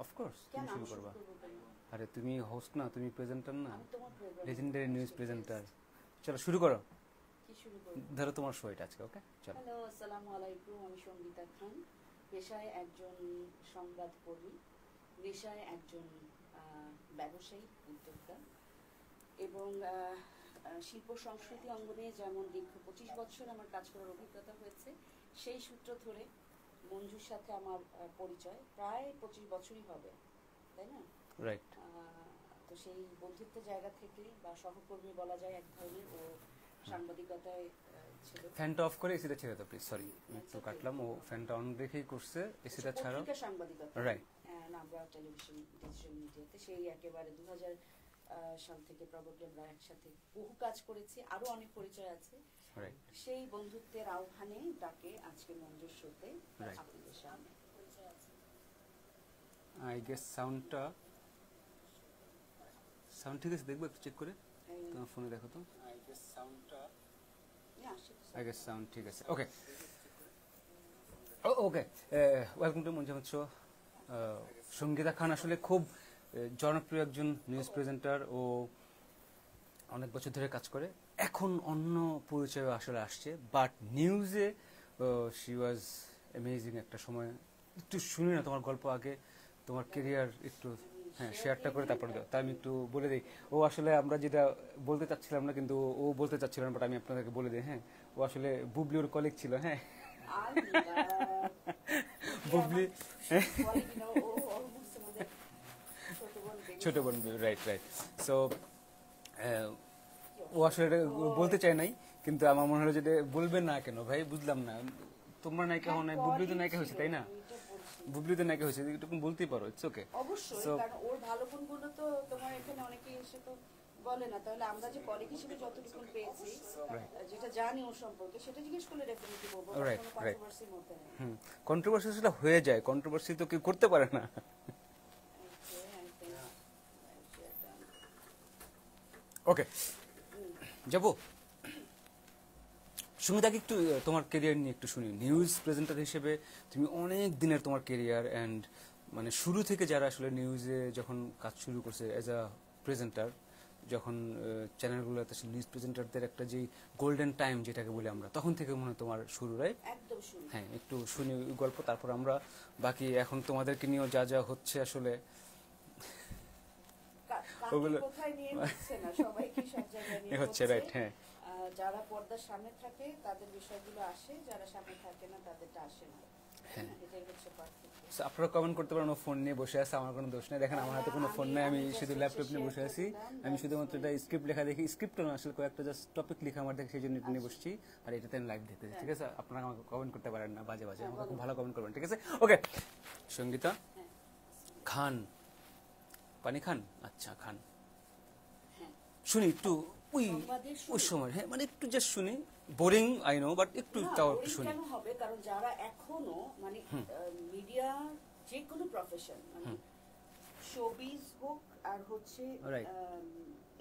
Of course তুমি কেন শুরু আমি শুরু করবা। করবো কেন? আরে তুমি হোস্ট না, তুমি প্রেজেন্টার না, আমি তোমার প্রোগ্রামে লেজেন্ডারি নিউজ প্রেজেন্টার। চলো শুরু করো, কি শুরু করবো? ধরো তোমার শো এটা আজকে। ওকে চলো। হ্যালো, আসসালামু আলাইকুম। আমি সঙ্গীতা খান, পেশায় একজন সংবাদকর্মী, পেশায় একজন ব্যবসায়ী উদ্যোক্তা এবং শিল্প সংস্কৃতি অঙ্গনে যেমন দীর্ঘ 25 বছর আমার কাজ করার অভিজ্ঞতা হয়েছে, সেই সূত্র ধরে মঞ্জুর সাথে আমার পরিচয় প্রায় 25 বছরই হবে, তাই না? রাইট। তো সেই বন্ধুত্বের জায়গা থেকে বা সহকর্মী বলা যায় এক ধরনের, ও সাংবাদিকতায় ছিল। ফ্যানটা অফ করে এসিটা ছেড়ে দাও প্লিজ, সরি একটু কাটলাম। ও ফ্যানটা অন রেখেই করছে, এসিটা ছাড়াও। পত্রিকা সাংবাদিকতা, রাইট। নামরা টেলিভিশন ডিজিটাল মিডিয়াতে সেই একেবারে 2000 সাল থেকে প্রবাবলি আমরা একসাথে বহু কাজ করেছি, আরো অনেক পরিচয় আছে। রাইট। সেই বন্ধুত্বের আহ্বানে ডাকে আজকে মঞ্জুর শোতে Right. আপনাদের সামনে পরিচয় আছে। আই গেস সাউন্ডটা সাউন্ড ঠিক আছে, দেখবো একটু চেক করে তোমার ফোনে দেখো তো। আই গেস সাউন্ডটা আই গেস সাউন্ড ঠিক আছে। Okay okay, welcome to Manjur show. Sangita Khan আসলে খুব জনপ্রিয় একজন নিউজ প্রেজেন্টার ও অনেক বছর ধরে কাজ করে। এখন অন্য পরিচয় আসলে আসছে, বাট নিউজে শি ওয়াজ অ্যামেজিং একটা সময়। একটু শুনি না তোমার গল্প আগে, তোমার কেরিয়ার একটু হ্যাঁ শেয়ারটা করে তারপরে দাও। তাই আমি একটু বলে দিই, ও আসলে আমরা যেটা বলতে চাচ্ছিলাম না, কিন্তু ও বলতে চাচ্ছিল না, বাট আমি আপনাদেরকে বলে দিই। হ্যাঁ, ও আসলে বুবলি ওর কলিগ ছিল। হ্যাঁ, বুবলি ছোট বোন, রাইট রাইট। সো ও আসলে এটা বলতে চায় নাই, কিন্তু আমার মনে হলো যে বলবেন না কেন ভাই, বুঝলাম না। তোমরা নায়িকা হও নাই, বুবলি তো নায়িকা হয়েছে তাই না? বুবলি তো নায়িকা হয়েছে, এটুকু বলতেই পারো। It's okay. অবশ্যই, কারণ ওর ভালো গুণগুলো তো তোমার এখানে অনেকে এসে তো বলে না, তাহলে আমরা যে কলিগ হিসেবে যতটুকু পেয়েছি, যেটা জানি ওর সম্পর্কে, সেটা জিজ্ঞেস করলে ডেফিনেটলি বলবো। Right right. কন্ট্রোভার্সির মধ্যে নেই। কন্ট্রোভার্সি সেটা হয়ে যায়, কন্ট্রোভার্সি তো কেউ করতে পারে না। ওকে যাবো। সুমিতাকে একটু তোমার কেরিয়ার নিয়ে একটু শুনি। নিউজ প্রেজেন্টার হিসেবে তুমি অনেক দিনের তোমার কেরিয়ার, অ্যান্ড মানে শুরু থেকে যারা আসলে নিউজে যখন কাজ শুরু করছে অ্যাজ আ প্রেজেন্টার, যখন চ্যানেলগুলোতে নিউজ প্রেজেন্টারদের একটা যে গোল্ডেন টাইম যেটাকে বলি আমরা, তখন থেকে মনে হয় তোমার শুরু, রাইট? একদম শুরু। হ্যাঁ, একটু শুনি গল্প, তারপর আমরা বাকি এখন তোমাদেরকে নিয়েও যা যা হচ্ছে আসলে ওগুলো কোথায় নিয়ে হচ্ছে না, সবাইকে সব জায়গায় নিয়ে হচ্ছে, রাইট? হ্যাঁ, যারা পর্দার সামনে থাকে তাদের বিষয়গুলো আসে, যারা সামনে থাকে না তাদেরটা আসে না। হ্যাঁ, এটাই হচ্ছে পার্থক্য। আপনারা কমেন্ট করতে পারেন ও ফোন নিয়ে বসে আছে, আমার কোনো দোষ নেই। দেখেন আমার হাতে কোনো ফোন নেই, আমি শুধু ল্যাপটপ নিয়ে বসে আছি। আমি শুধুমাত্র এটা স্ক্রিপ্ট লেখা দেখি, স্ক্রিপ্ট না আসলে কয়েকটা জাস্ট টপিক লেখা আমার দেখে, সেই জন্য এটা নিয়ে বসছি। আর এটাতে আমি লাইভ দেখতে, ঠিক আছে? আপনারা আমাকে কমেন্ট করতে পারেন না বাজে বাজে, আমাকে খুব ভালো কমেন্ট করবেন, ঠিক আছে? ওকে, সঙ্গীতা খান, পানি খান, আচ্ছা খান, শুনি একটু ওই ওই সময়। হ্যাঁ, মানে একটু জাস্ট শুনি, বোরিং আই নো, বাট একটু তাও একটু শুনি। কেন হবে? কারণ যারা এখনো মানে মিডিয়া, যে কোনো প্রফেশন, মানে শোবিজ হোক আর হচ্ছে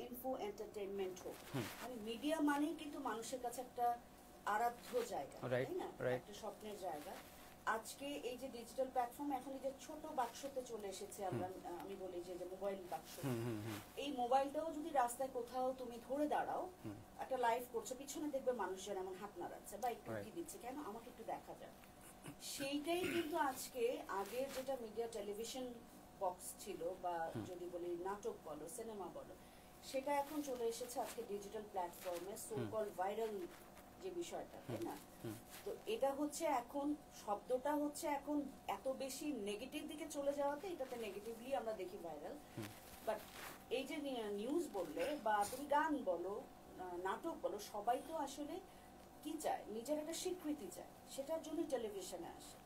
ইনফো এন্টারটেইনমেন্ট হোক, মানে মিডিয়া মানেই কিন্তু মানুষের কাছে একটা আরাধ্য জায়গা, তাই না? একটা স্বপ্নের জায়গা। আজকে এই যে ডিজিটাল প্ল্যাটফর্ম, এখন এই যে ছোট বাক্সতে চলে এসেছে, আমরা আমি বলি যে মোবাইল বাক্স, এই মোবাইলটাও যদি রাস্তায় কোথাও তুমি ধরে দাঁড়াও, একটা লাইভ করছো, পিছনে দেখবে মানুষজন এমন হাত নাড়াচ্ছে বা একটু কি দিচ্ছে, কেন আমাকে একটু দেখা যায়। সেইটাই কিন্তু আজকে, আগের যেটা মিডিয়া টেলিভিশন বক্স ছিল, বা যদি বলি নাটক বলো, সিনেমা বলো, সেটা এখন চলে এসেছে আজকে ডিজিটাল প্ল্যাটফর্মে, সো কল ভাইরাল যে বিষয়টা, তাই না? তো এটা হচ্ছে এখন, শব্দটা হচ্ছে এখন এত বেশি নেগেটিভ দিকে চলে যাওয়াতে এটাতে নেগেটিভলি আমরা দেখি ভাইরাল। বাট এই যে নিউজ বললে বা তুমি গান বলো, নাটক বলো, সবাই তো আসলে কি চায়, নিজের একটা স্বীকৃতি চায়, সেটার জন্য টেলিভিশনে আসে।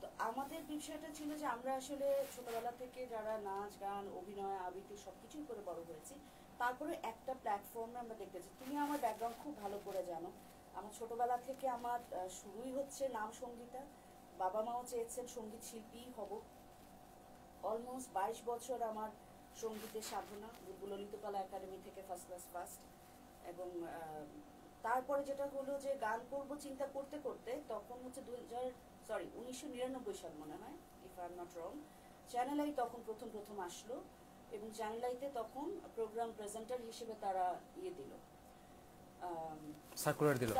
তো আমাদের বিষয়টা ছিল যে আমরা আসলে ছোটবেলা থেকে যারা নাচ গান অভিনয় আবৃত্তি সবকিছুই করে বড় হয়েছি, তারপরে একটা প্ল্যাটফর্মে আমরা দেখতেছি। তুমি আমার ব্যাকগ্রাউন্ড খুব ভালো করে জানো, আমার ছোটবেলা থেকে আমার শুরুই হচ্ছে নাম সঙ্গীতা। বাবা মাও চেয়েছেন সঙ্গীত শিল্পী হব। অলমোস্ট 22 বছর আমার সঙ্গীতের সাধনা, বুলবুল ললিতকলা একাডেমি থেকে ফার্স্ট ক্লাস ফার্স্ট। এবং তারপরে যেটা হলো যে গান করব চিন্তা করতে করতে, তখন হচ্ছে 1999 সাল মনে হয়, if I am not wrong, channel I তখন প্রথম আসলো এবং চ্যানেল আইতে তখন প্রোগ্রাম প্রেজেন্টার হিসেবে তারা দিল, সার্কুলার দিল।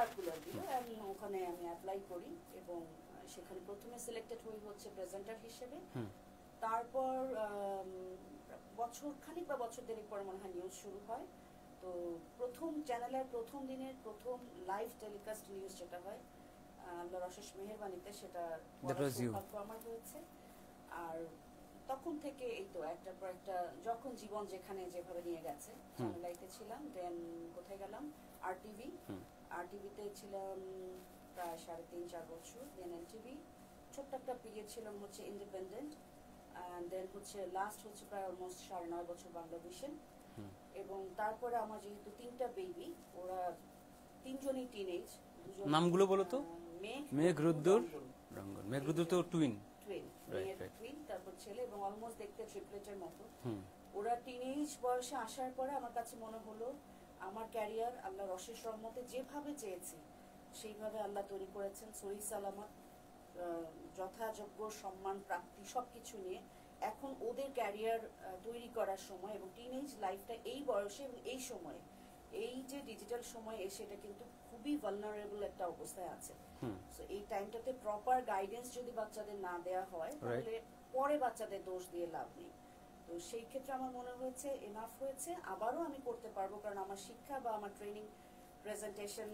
আমি ওখানে অ্যাপ্লাই করি এবং সেখানে প্রথমে সিলেক্টেড হই হচ্ছে প্রেজেন্টার হিসেবে। তারপর বছর খানিক বা বছর দেড়েক পরে মনে হয় নিউজ শুরু হয়। তো প্রথম চ্যানেলের প্রথম দিনের প্রথম লাইভ টেলিকাস্ট নিউজ যেটা হয় আল্লাহর অশেষ মেহেরবানিতে সেটা সৌভাগ্য আমার হয়েছে। আর তখন থেকে এই তো একটার পর একটা যখন জীবন যেখানে যেভাবে নিয়ে গেছে, চ্যানেল আইতে ছিলাম, দেন কোথায় গেলাম আরটিভিতে ছিলাম প্রায় 3.5-4 বছর, দেন এনটিভি ছোট্ট একটা পিরিয়ড ছিলাম হচ্ছে ইন্ডিপেন্ডেন্ট, দেন হচ্ছে লাস্ট হচ্ছে প্রায় অলমোস্ট 9.5 বছর বাংলাদেশে। এবং তারপরে আমার যেহেতু 3টা বেবি, ওরা 3জনই টিনেজ। নামগুলো বলো তো। মেঘ, রুদ্দুর, রঙ্গন। মেঘ, রুদ্দুর তো টুইন, তারপর ছেলে, এবং অলমোস্ট দেখতে ট্রিপলেটের মতো। ওরা টিনেজ বয়সে আসার পরে আমার কাছে মনে হলো আমার ক্যারিয়ার আল্লাহর অশেষ রহমতে যেভাবে চেয়েছি সেইভাবে আল্লাহ তৈরি করেছেন, সহি সালামত, যথাযোগ্য সম্মান প্রাপ্তি সবকিছু নিয়ে। এখন ওদের ক্যারিয়ার তৈরি করার সময় এবং টিনেজ লাইফটা এই বয়সে এবং এই সময়ে, এই যে ডিজিটাল সময় এসে এটা কিন্তু খুবই ভালনারেবল একটা অবস্থায় আছে। সো এই টাইমটাতে প্রপার গাইডেন্স যদি বাচ্চাদের না দেওয়া হয় তাহলে পরে বাচ্চাদের দোষ দিয়ে লাভ নেই। তো সেই ক্ষেত্রে আমার মনে হয়েছে এনাফ হয়েছে, আবারও আমি করতে পারবো, কারণ আমার শিক্ষা বা আমার ট্রেনিং, প্রেজেন্টেশন,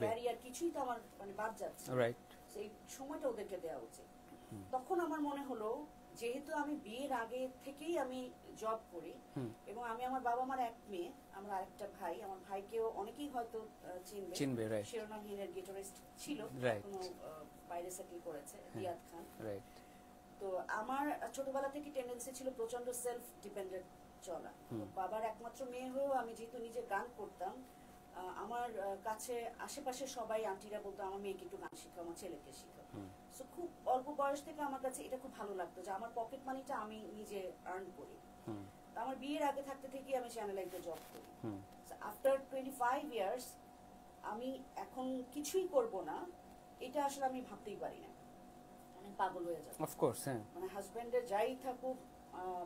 ক্যারিয়ার কিছুই তো আমার মানে বাদ যাচ্ছে। এই সময়টা ওদেরকে দেওয়া উচিত। তখন আমার মনে হলো যেহেতু আমি বিয়ের আগে থেকেই আমি জব করি এবং আমি আমার বাবা মার এক মেয়ে, আমরা আরেকটা ভাই, আমার ভাইকেও অনেকেই হয়তো চিনবে, শিরোনামহীনের গিটারিস্ট ছিল, কোনো বাইরে সেটেল করেছে, রিয়াদ খান। তো আমার ছোটবেলা থেকে টেন্ডেন্সি ছিল প্রচন্ড সেলফ ডিপেন্ডেন্ট চলা। বাবার একমাত্র মেয়ে হয়েও আমি যেহেতু নিজে গান করতাম, আমার কাছে আশেপাশে সবাই আন্টিরা বলতো আমার মেয়েকে একটু গান শিখাও, আমার ছেলেকে শিখাও। সো খুব অল্প বয়স থেকে আমার কাছে এটা খুব ভালো লাগতো যে আমার পকেট মানিটা আমি নিজে আর্ন করি। আমার বিয়ের আগে থাকতে থেকেই আমি চ্যানেল আইতে জব করি। আফটার 25 ইয়ার্স আমি এখন কিছুই করব না, এটা আসলে আমি ভাবতেই পারি না, মানে পাগল হয়ে যাবে। অফ কোর্স, হ্যাঁ, মানে হাজবেন্ডের যাই থাকুক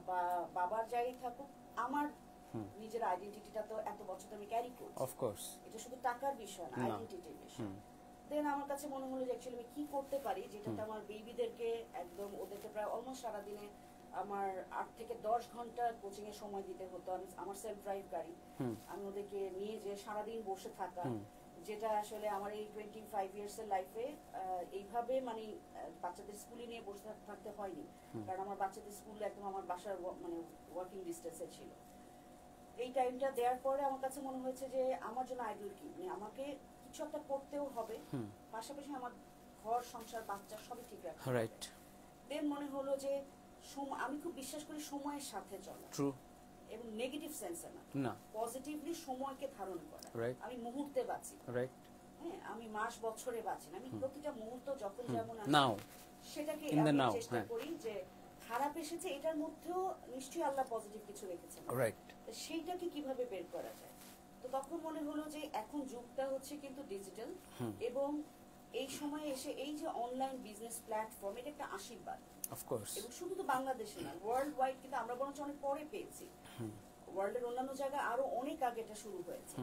বা বাবার যাই থাকুক, আমার নিজের আইডেন্টিটিটা তো এত বছর আমি ক্যারি করছি। অফ কোর্স, এটা শুধু টাকার বিষয় না, আইডেন্টিটির বিষয়। দেন আমার কাছে মনে হলো যে অ্যাকচুয়ালি আমি কি করতে পারি যেটাতে আমার বেবিদেরকে একদম, ওদেরকে প্রায় অলমোস্ট সারাদিনে আমার 8 থেকে 10 ঘন্টা কোচিং এর সময় দিতে হতো। আমি আমার সেলফ ড্রাইভ গাড়ি, আমি ওদেরকে নিয়ে যে সারাদিন বসে থাকা, যেটা আসলে আমার এই 25 ইয়ার্স এর লাইফে এইভাবে মানে বাচ্চাদের স্কুলে নিয়ে বসে থাকতে হয়নি, কারণ আমার বাচ্চাদের স্কুল একদম আমার বাসার মানে ওয়ার্কিং ডিস্টেন্সে ছিল। এই টাইমটা দেওয়ার পরে আমার কাছে মনে হয়েছে যে আমার জন্য আইডল কি, মানে আমাকে কিছু একটা করতেও হবে, পাশাপাশি আমার ঘর সংসার বাচ্চা সবই ঠিক রাখতে। রাইট। দেন মনে হলো যে আমি খুব বিশ্বাস করি সময়ের সাথে চলা, ট্রু, এবং নেগেটিভ সেন্সে না, পজিটিভলি সময়কে ধারণ করা। আমি মুহূর্তে বাঁচি, রাইট, হ্যাঁ, আমি মাস বছরে বাঁচি না, আমি প্রতিটা মুহূর্ত যখন যেমন নাও সেটাকে চেষ্টা করি যে খারাপ এসেছে এটার মধ্যেও নিশ্চয়ই আল্লাহ পজিটিভ কিছু রেখেছেন, রাইট, সেইটাকে কিভাবে বের করা যায়। তো তখন মনে হলো যে এখন যুগটা হচ্ছে কিন্তু ডিজিটাল, এবং এই সময়ে এসে এই যে অনলাইন বিজনেস প্ল্যাটফর্ম, এটা একটা আশীর্বাদ, অফ কোর্স, এবং শুধু তো বাংলাদেশে না, ওয়ার্ল্ড ওয়াইড, কিন্তু আমরা বরঞ্চ অনেক পরে পেয়েছি, ওয়ার্ল্ডের অন্যান্য জায়গায় আরো অনেক আগে এটা শুরু হয়েছে।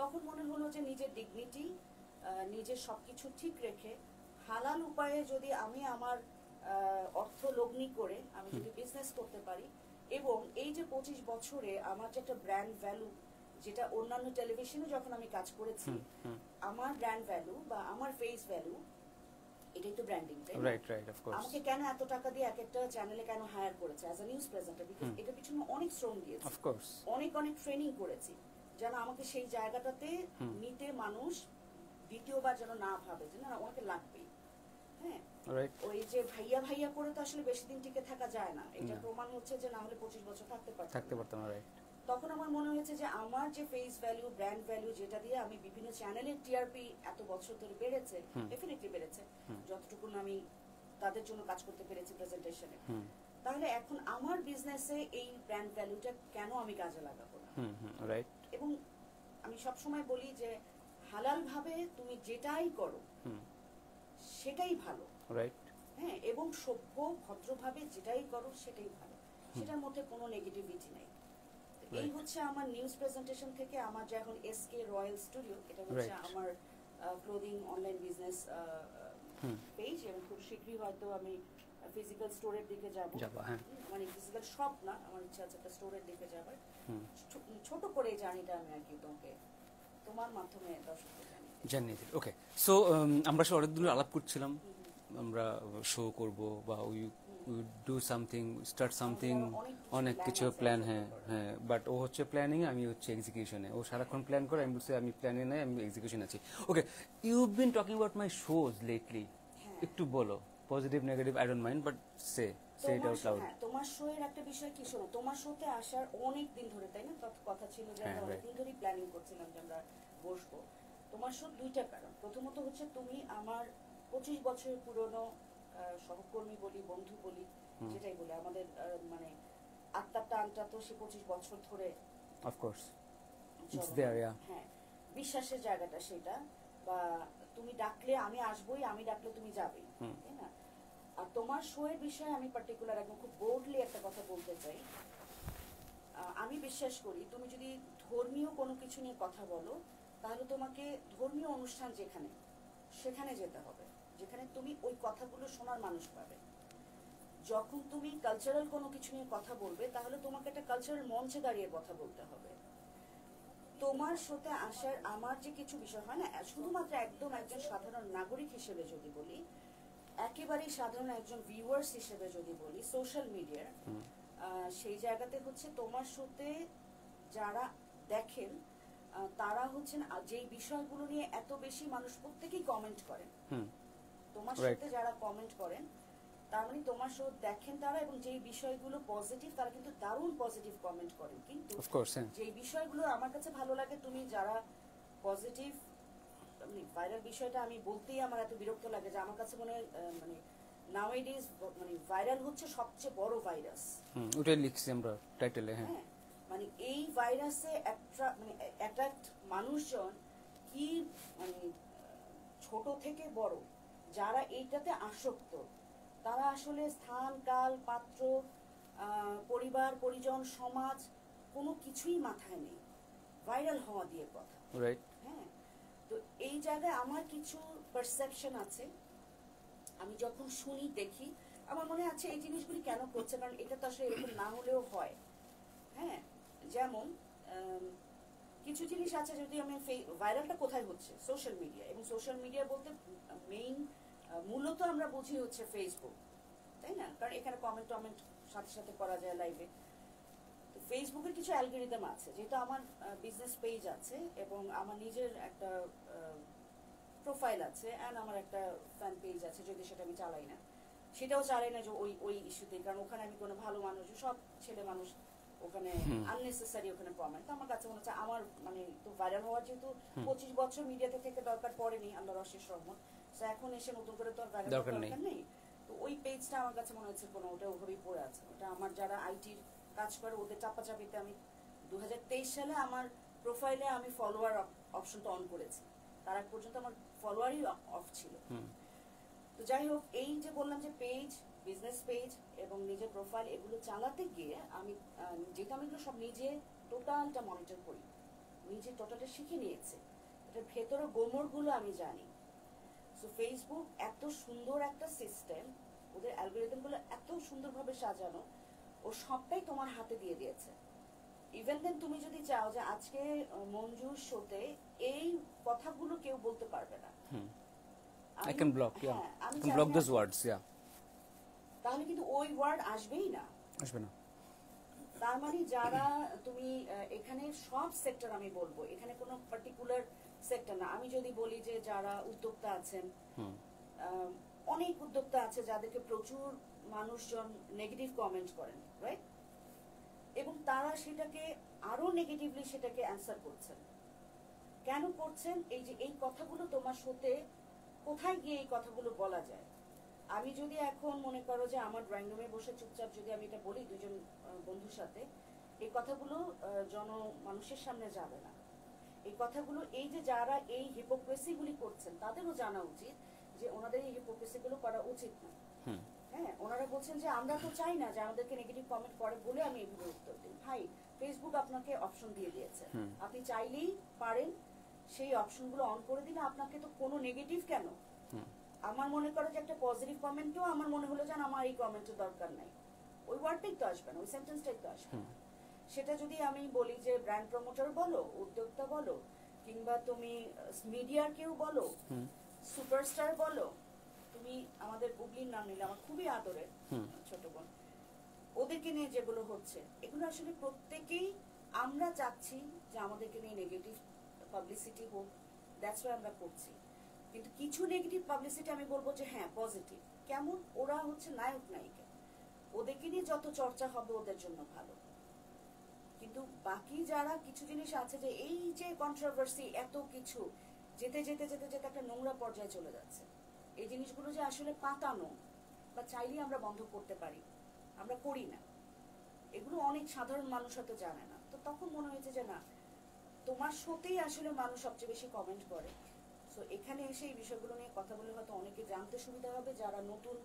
তখন মনে হলো যে নিজের ডিগনিটি, নিজের সবকিছু ঠিক রেখে হালাল উপায়ে যদি আমি আমার অর্থ লগ্নি করে আমি যদি বিজনেস করতে পারি, এবং এই যে 25 বছরে আমার যে একটা ব্র্যান্ড ভ্যালু, যেটা অন্যান্য টেলিভিশনে যখন আমি কাজ করেছি, আমার ব্র্যান্ড ভ্যালু বা আমার ফেস ভ্যালু, এটাই তো branding, right, right, of course. আমাকে কেন এত টাকা দিয়ে এক একটা চ্যানেলে কেন হায়ার করেছে as a news presenter, because এটা পিছনে অনেক শ্রম দিয়েছে, অফ কোর্স, অনেক ট্রেনিং করেছি, যেন আমাকে সেই জায়গাটাতে নিতে মানুষ দ্বিতীয়বার যেন না ভাবে যে না আমাকে লাগবেই। হ্যাঁ, ওই যে ভাইয়া ভাইয়া করে তো আসলে বেশি দিন টিকে থাকা যায় না, এটা প্রমাণ হচ্ছে যে না হলে 25 বছর থাকতে পারতাম না, রাইট। তখন আমার মনে হয়েছে যে আমার যে ফেস ভ্যালু, ব্র্যান্ড ভ্যালু, যেটা দিয়ে আমি বিভিন্ন চ্যানেলের টিআরপি এত বছর ধরে বেড়েছে, ডেফিনেটলি বেড়েছে, যতটুকু আমি তাদের জন্য কাজ করতে পেরেছি প্রেজেন্টেশনে, তাহলে এখন আমার বিজনেসে এই ব্র্যান্ড ভ্যালুটা কেন আমি কাজে লাগাবো না, রাইট। এবং আমি সব সময় বলি যে হালাল ভাবে তুমি যেটাই করো সেটাই ভালো, রাইট, হ্যাঁ, এবং সভ্য ভদ্রভাবে যেটাই করো সেটাই ভালো, সেটার মধ্যে কোনো নেগেটিভিটি নেই। এই হচ্ছে আমার নিউজ প্রেজেন্টেশন থেকে আমার যে এখন এসকে রয়্যাল স্টুডিও, এটা হচ্ছে আমার ক্লোদিং অনলাইন বিজনেস পেজ, এবং খুব শীঘ্রই হয়তো আমি ফিজিক্যাল স্টোরের দিকে যাব, মানে ফিজিক্যাল শপ না, আমার ইচ্ছা আছে একটা স্টোরের দিকে যাবার। ছোট করে জার্নিটা আমি আর কি তোমার মাধ্যমে দর্শকদের জানিয়ে দিই। ওকে, সো আমরা সে অনেক দিন আলাপ করছিলাম, আমরা শো করব বা we do something, start something, অনেক কিছু প্ল্যান। হ্যাঁ, বাট ও হচ্ছে প্ল্যানিং, আমি হচ্ছে এক্সিকিউশনে। ও সারাক্ষণ প্ল্যান করে, আমি বলছি আমি প্ল্যানে নাই, আমি এক্সিকিউশন আছি। Okay, you been talking about my shows lately, একটু বলো, positive negative I don't mind, but say it out loud. তোমার শো এর একটা বিষয় কি, শোনো, তোমার শোতে আসার অনেক দিন ধরে, তাই না, কথা ছিল যে আমরা অনেক দিন ধরেই প্ল্যানিং করছিলাম যে আমরা বসবো। তোমার শো দুইটা কারণ। প্রথমত হচ্ছে তুমি আমার 25 বছরের পুরনো সহকর্মী বলি, বন্ধু বলি, যেটাই বলি, আমাদের মানে আত্মার টানটা তো সে 25 বছর ধরে, অফকোর্স ইটস देयर, ইয়া, হ্যাঁ, বিশ্বাসের জায়গাটা সেটা। বা তুমি ডাকলে আমি আসবোই, আমি ডাকলে তুমি যাবে, তাই না? আর তোমার শো এর বিষয়ে আমি পার্টিকুলার একদম খুব বোল্ডলি একটা কথা বলতে চাই। আমি বিশ্বাস করি তুমি যদি ধর্মীয় কোনো কিছু নিয়ে কথা বলো, তাহলে তোমাকে ধর্মীয় অনুষ্ঠান যেখানে, সেখানে যেতে হবে, যেখানে তুমি ওই কথাগুলো শোনার মানুষ পাবে। যখন তুমি কালচারাল কোনো কিছু নিয়ে কথা বলবে, তাহলে তোমাকে একটা কালচারাল মঞ্চে দাঁড়িয়ে কথা বলতে হবে। তোমার সাথে আসার আমার যে কিছু বিষয় হয় না, শুধুমাত্র একদম একজন সাধারণ নাগরিক হিসেবে যদি বলি, একেবারেই সাধারণ একজন ভিউয়ার্স হিসেবে যদি বলি সোশ্যাল মিডিয়ার, সেই জায়গাতে হচ্ছে তোমার সাথে যারা দেখেন, তারা হচ্ছেন যেই বিষয়গুলো নিয়ে এত বেশি মানুষ প্রত্যেকেই কমেন্ট করেন, তোমার সাথে যারা কমেন্ট করেন, তার মানে তোমার শো দেখেন তারা, এবং যেই বিষয়গুলো পজিটিভ তারা কিন্তু দারুণ পজিটিভ কমেন্ট করেন। কিন্তু যেই বিষয়গুলো আমার কাছে ভালো লাগে, তুমি যারা পজিটিভ, ভাইরাল বিষয়টা আমি বলতেই আমার এত বিরক্ত লাগে যে আমার কাছে মনে হয় মানে নাওএডেজ মানে ভাইরাল হচ্ছে সবচেয়ে বড় ভাইরাস। ওটাই লিখছি আমরা টাইটেলে। হ্যাঁ, মানে এই ভাইরাসে অ্যাট্রাক্ট মানুষজন কি, মানে ছোট থেকে বড় যারা এইটাতে আসক্ত, তারা আসলে স্থান, কাল, পাত্র, পরিবার, পরিজন, সমাজ কোনো কিছুই মাথায় নেই, ভাইরাল হওয়া দিয়ে কথা। রাইট। হ্যাঁ, তো এই জায়গায় আমার কিছু পারসেপশন আছে। আমি যখন শুনি, দেখি, আমার মনে আছে এই জিনিসগুলি কেন করছে, কারণ এটা তো আসলে এরকম না হলেও হয়। হ্যাঁ, যেমন কিছু জিনিস আছে, যদি আমি ভাইরালটা কোথায় হচ্ছে, সোশ্যাল মিডিয়া, এবং সোশ্যাল মিডিয়া বলতে মূলত আমরা বুঝি হচ্ছে ফেসবুক, তাই না? কারণ এখানে কমেন্ট সাথে সাথে করা যায় লাইভে। তো ফেসবুকের কিছু অ্যালগরিদম আছে, যেটা আমার বিজনেস পেজ আছে এবং আমার নিজের একটা প্রোফাইল আছে, এন্ড আমার একটা ফ্যান পেজ আছে, যদি সেটা আমি চালাই না, সেটাও চালাই না যে ওই ইস্যুতে, কারণ ওখানে আমি কোনো ভালো মানুষ, সব ছেলে মানুষ ওখানে আননেসেসারি ওখানে কমেন্ট। তো আমার কাছে মনে হচ্ছে আমার মানে তো ভাইরাল হওয়ার যেহেতু 25 বছর মিডিয়াতে থেকে দরকার পড়েনি, আল্লাহর অশেষ রহমত, তো এখন এসে নতুন করে তো আর ভাইরাল দরকার নেই। তো ওই পেজটা আমার কাছে মনে হচ্ছে কোনো, ওটা ওভাবেই পড়ে আছে। ওটা আমার যারা আইটির কাজ করে ওদের চাপাচাপিতে আমি 2023 সালে আমার প্রোফাইলে আমি ফলোয়ার অপশনটা অন করেছি, তার আগ পর্যন্ত আমার ফলোয়ারই অফ ছিল। তো যাই হোক, এই যে বললাম যে পেজ, বিজনেস পেজ এবং নিজের প্রোফাইল, এগুলো চালাতে গিয়ে আমি যেটা আমি সব নিজে টোটালটা মনিটর করি, নিজে টোটালটা শিখে নিয়েছি, এটার ভেতরে গোমরগুলো আমি জানি। সো ফেসবুক এত সুন্দর একটা সিস্টেম, ওদের অ্যালগরিদমগুলো এত সুন্দরভাবে সাজানো, ও সবটাই তোমার হাতে দিয়ে দিয়েছে। ইভেন দেন তুমি যদি চাও যে আজকে মঞ্জুর শোতে এই কথাগুলো কেউ বলতে পারবে না, I can block, yeah. I can block those words, yeah. তাহলে কিন্তু ওই ওয়ার্ড আসবেই না, আসবে না। তার মানে যারা তুমি এখানে সব সেক্টর, আমি বলবো এখানে কোনো পার্টিকুলার সেক্টর না। আমি যদি বলি যে যারা উদ্যোক্তা আছেন, অনেক উদ্যোক্তা আছে যাদেরকে প্রচুর মানুষজন নেগেটিভ কমেন্ট করেন, রাইট, এবং তারা সেটাকে আরো নেগেটিভলি সেটাকে অ্যান্সার করছেন। কেন করছেন? এই যে এই কথাগুলো তোমার সাথে কোথায় গিয়ে এই কথাগুলো বলা যায়। আমি যদি এখন মনে করো যে আমার ড্রয়িং রুমে বসে চুপচাপ যদি আমি এটা বলি দুজন বন্ধুর সাথে, এই কথাগুলো মানুষের সামনে যাবে না। এই কথাগুলো, এই যে যারা এই হিপোক্রেসি গুলি করছেন, তাদেরও জানা উচিত যে ওনাদের এই হিপোক্রেসি গুলো করা উচিত না। হ্যাঁ, ওনারা বলছেন যে আমরা তো চাই না যে আমাদেরকে নেগেটিভ কমেন্ট করে বলে আমি এভাবে উত্তর দিই। ভাই, ফেসবুক আপনাকে অপশন দিয়ে দিয়েছে, আপনি চাইলেই পারেন সেই অপশনগুলো অন করে দিলে আপনাকে তো কোনো নেগেটিভ কেন, আমার মনে করো যে একটা পজিটিভ কমেন্টও আমার মনে হলো যেন আমার এই কমেন্টের দরকার নাই, ওই ওয়ার্ডটাই তো আসবে না, ওই সেন্টেন্সটাই তো আসবে না। সেটা যদি আমি বলি যে ব্র্যান্ড প্রমোটার বলো, উদ্যোক্তা বলো, কিংবা তুমি মিডিয়ার কেউ বলো, সুপারস্টার বলো, তুমি আমাদের বুবলির নাম নিলে আমার খুবই আদরের ছোট বোন, ওদেরকে নিয়ে যেগুলো হচ্ছে এগুলো আসলে প্রত্যেকেই আমরা চাচ্ছি যে আমাদেরকে নিয়ে নেগেটিভ পাবলিসিটি হোক, দ্যাটস ওয়াই আমরা করছি। কিন্তু কিছু নেগেটিভ পাবলিসিটি আমি বলবো যে হ্যাঁ পজিটিভ, কেমন, ওরা হচ্ছে নায়ক নায়িকা, ওদেরকে নিয়ে যত চর্চা হবে ওদের জন্য ভালো। কিন্তু বাকি যারা কিছু জিনিস আছে যে এই যে কন্ট্রোভার্সি এত কিছু যেতে যেতে যেতে যেতে একটা নোংরা পর্যায়ে চলে যাচ্ছে, এই জিনিসগুলো যে আসলে পাতানো বা চাইলেই আমরা বন্ধ করতে পারি, আমরা করি না, এগুলো অনেক সাধারণ মানুষ হয়তো জানে না। তো তখন মনে হয়েছে যে না, তোমার শোতেই আসলে মানুষ সবচেয়ে বেশি কমেন্ট করে, সো এখানে এসে এই বিষয়গুলো নিয়ে কথা বলে হয়তো অনেকে জানতে সুবিধা হবে, যারা নতুন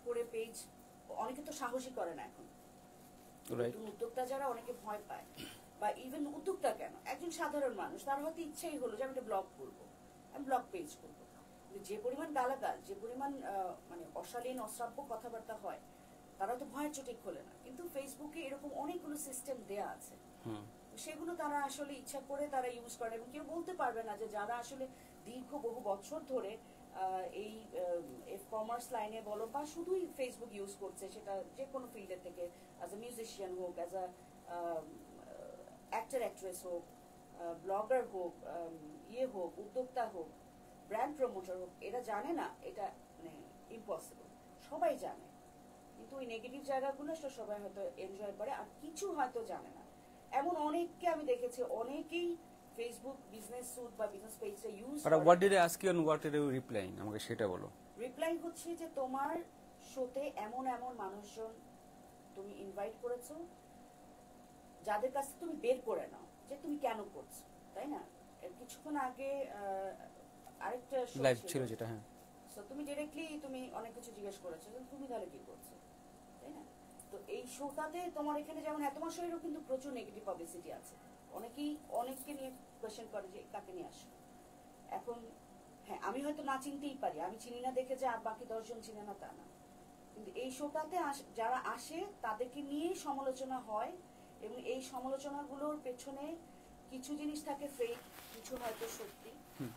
করে পেজ, অনেকে তো সাহসী করে না এখন, নতুন উদ্যোক্তা যারা অনেকে ভয় পায়, বা ইভেন উদ্যোক্তা কেন, একজন সাধারণ মানুষ তার হয়তো ইচ্ছাই হলো যে আমি একটা ব্লগ করবো, আমি ব্লগ পেজ করবো, যে পরিমাণ গালাগাল, যে পরিমাণ মানে অশালীন অশ্রাব্য কথাবার্তা হয়, তারা তো ভয়ের চোটে খোলে না। কিন্তু ফেসবুকে এরকম অনেকগুলো সিস্টেম দেয়া আছে, সেগুলো তারা আসলে ইচ্ছা করে তারা ইউজ করে, এবং কেউ বলতে পারবে না যে যারা আসলে দীর্ঘ বহু বছর ধরে এই কমার্স লাইনে বলো বা শুধুই ফেসবুক ইউজ করছে, সেটা যে কোনো ফিল্ডের থেকে, অ্যাজ এ মিউজিশিয়ান হোক, অ্যাজ আ অ্যাক্টর অ্যাক্ট্রেস হোক, ব্লগার হোক, ইয়ে হোক, উদ্যোক্তা হোক, ব্র্যান্ড প্রমোটার হোক, এরা জানে না এটা মানে ইম্পসিবল, সবাই জানে, কিন্তু ওই নেগেটিভ জায়গাগুলো সবাই হয়তো এনজয় করে, আর কিছু হয়তো জানে না। এমন অনেককে আমি দেখেছি, অনেকেই ফেসবুক বিজনেস স্যুট বা বিজনেস পেজটা ইউজ করে। What did I ask you and what did you reply, আমাকে সেটা বলো। রিপ্লাই হচ্ছে যে তোমার শোতে এমন এমন মানুষজন তুমি ইনভাইট করেছো যাদের কাছে তুমি বের করে নাও যে তুমি কেন করছো, তাই না? কিছুক্ষণ আগে আরেকটা লাইভ ছিল যেটা, হ্যাঁ, সো তুমি ডাইরেক্টলি তুমি অনেক কিছু জিজ্ঞেস করেছো যে তুমি তাহলে কি করছো, তাই না? তো এই শোটাতে তোমার এখানে যেমন তোমার শরীরেও কিন্তু প্রচুর নেগেটিভ পাবলিসিটি আছে, অনেকেই অনেককে নিয়ে কোয়েশ্চেন করে যে কাকে নিয়ে আসো। এখন হ্যাঁ, আমি হয়তো না চিনতেই পারি, আমি চিনি না দেখে যে আর বাকি 10 জন চিনে না তা না, কিন্তু এই শোটাতে যারা আসে তাদেরকে নিয়েই সমালোচনা হয়, এবং এই সমালোচনাগুলোর পেছনে কিছু জিনিস থাকে ফেক, কিছু হয়তো সত্যি।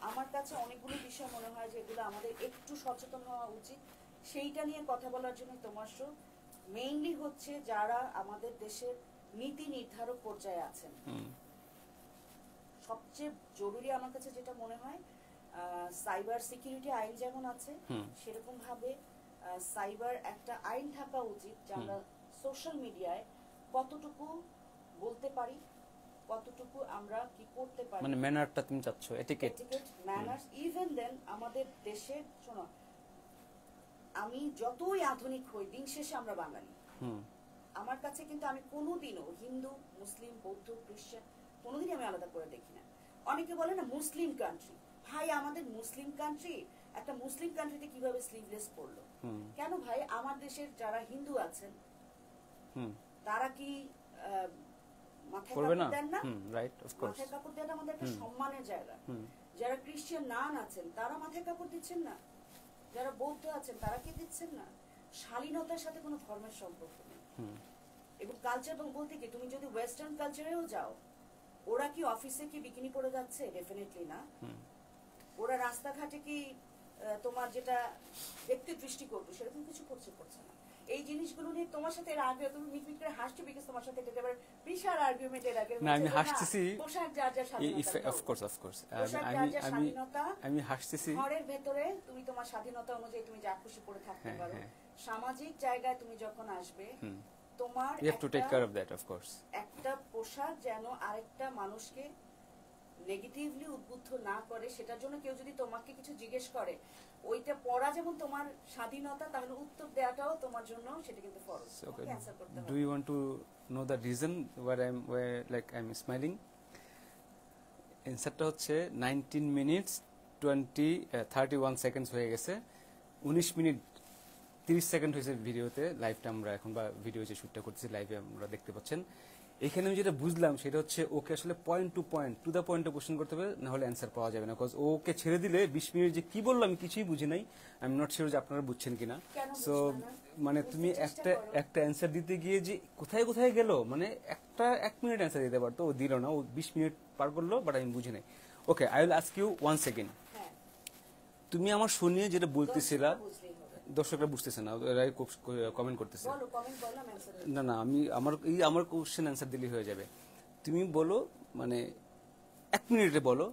আমার কাছে অনেকগুলো বিষয় মনে হয় যে এগুলো আমাদের একটু সচেতন হওয়া উচিত, সেইটা নিয়ে কথা বলার জন্য তোমার শো। মেইনলি হচ্ছে যারা আমাদের দেশের নীতি নির্ধারক পর্যায়ে আছেন, সবচেয়ে জরুরি আমার কাছে যেটা মনে হয়, সাইবার সিকিউরিটি আইন যেমন আছে সেরকম ভাবে সাইবার একটা আইন থাকা উচিত, যে আমরা সোশ্যাল মিডিয়ায় কতটুকু বলতে পারি, কতটুকু আমরা কি করতে পারি, মানে ম্যানারটা তুমি চাচ্ছো, এটিকেট ম্যানার্স। ইভেন দেন আমাদের দেশে, শোনো, আমি যতই আধুনিক হই, দিন শেষে আমরা বাঙালি। আমার কাছে কিন্তু আমি কোনোদিনও হিন্দু, মুসলিম, বৌদ্ধ, খ্রিস্টান কোনোদিনই আমি আলাদা করে দেখি না। অনেকে বলে না মুসলিম কান্ট্রি, ভাই আমাদের মুসলিম কান্ট্রি, একটা মুসলিম কান্ট্রিতে কিভাবে স্লিভলেস পড়লো? কেন ভাই, আমার দেশের যারা হিন্দু আছেন তারা কি মাথায় কাপড় দেন না? মাথায় কাপড় দেন আমাদের একটা সম্মানের জায়গা। যারা খ্রিস্টান নান আছেন তারা মাথায় কাপড় দিচ্ছেন না, যারা বৌদ্ধ আছেন তারা কি দিচ্ছেন না? শালীনতার সাথে কোনো ধর্মের সম্পর্ক নেই। এবং কালচার বলতে কি, তুমি যদি ওয়েস্টার্ন কালচারেও যাও, ওরা কি অফিসে কি বিকিনি পরে যাচ্ছে? ডেফিনেটলি না। ওরা রাস্তাঘাটে কি তোমার যেটা দেখতে দৃষ্টি করবে সেরকম কিছু করছে না। এই জিনিসগুলো নিয়ে তোমার সাথে আগে তুমি মিটমিট করে হাসছো, বিকজ তোমার সাথে এটা এবার বিশাল আর্গুমেন্টের আগে না, আমি হাসতেছি, পোশাক যার যার স্বাধীনতা, অফ কোর্স আমি হাসতেছি। ঘরের ভেতরে তুমি তোমার স্বাধীনতা অনুযায়ী তুমি যা খুশি করে থাকতে পারো, সামাজিক জায়গায় তুমি যখন আসবে তোমার একটা পোশাক যেন আরেকটা মানুষকে নেগেটিভলি উদ্বুদ্ধ না করে, সেটার জন্য কেউ যদি তোমাকে কিছু জিজ্ঞেস করে, ওইটা পড়া যেমন তোমার স্বাধীনতা, তাহলে উত্তর দেওয়াটাও তোমার জন্য সেটা কিন্তু ফরজ। Do you want to know the reason why I'm smiling? অ্যানসারটা হচ্ছে 19 minutes 31 seconds হয়ে গেছে, 19 মিনিট 30 সেকেন্ড হয়েছে ভিডিওতে, লাইভটা আমরা এখন বা ভিডিও যে শুটটা করতেছি লাইভে আমরা দেখতে পাচ্ছেন। এখানে আমি যেটা বুঝলাম সেটা হচ্ছে ওকে আসলে পয়েন্ট টু দ্য পয়েন্টে কোশ্চেন করতে হবে, না হলে অ্যান্সার পাওয়া যাবে না। বিকজ ওকে ছেড়ে দিলে 20 মিনিট যে কি বললো আমি কিছুই বুঝি নাই। আই এম নট শিওর যে আপনারা বুঝছেন কিনা। সো মানে তুমি একটা অ্যান্সার দিতে গিয়ে যে কোথায় কোথায় গেল, মানে একটা 1 মিনিট অ্যান্সার দিতে পারতো, ও দিল না, ও 20 মিনিট পার করলো, বাট আমি বুঝি নাই। Okay, I will ask you one second. তুমি আমার শুনিয়ে যেটা বলতেছিলা, দর্শকরা বুঝতেছে না, এরাই কমেন্ট করতেছে। না না, আমি আমার কোশ্চেন অ্যান্সার দিলেই হয়ে যাবে। তুমি বলো, মানে 1 মিনিটে বলো,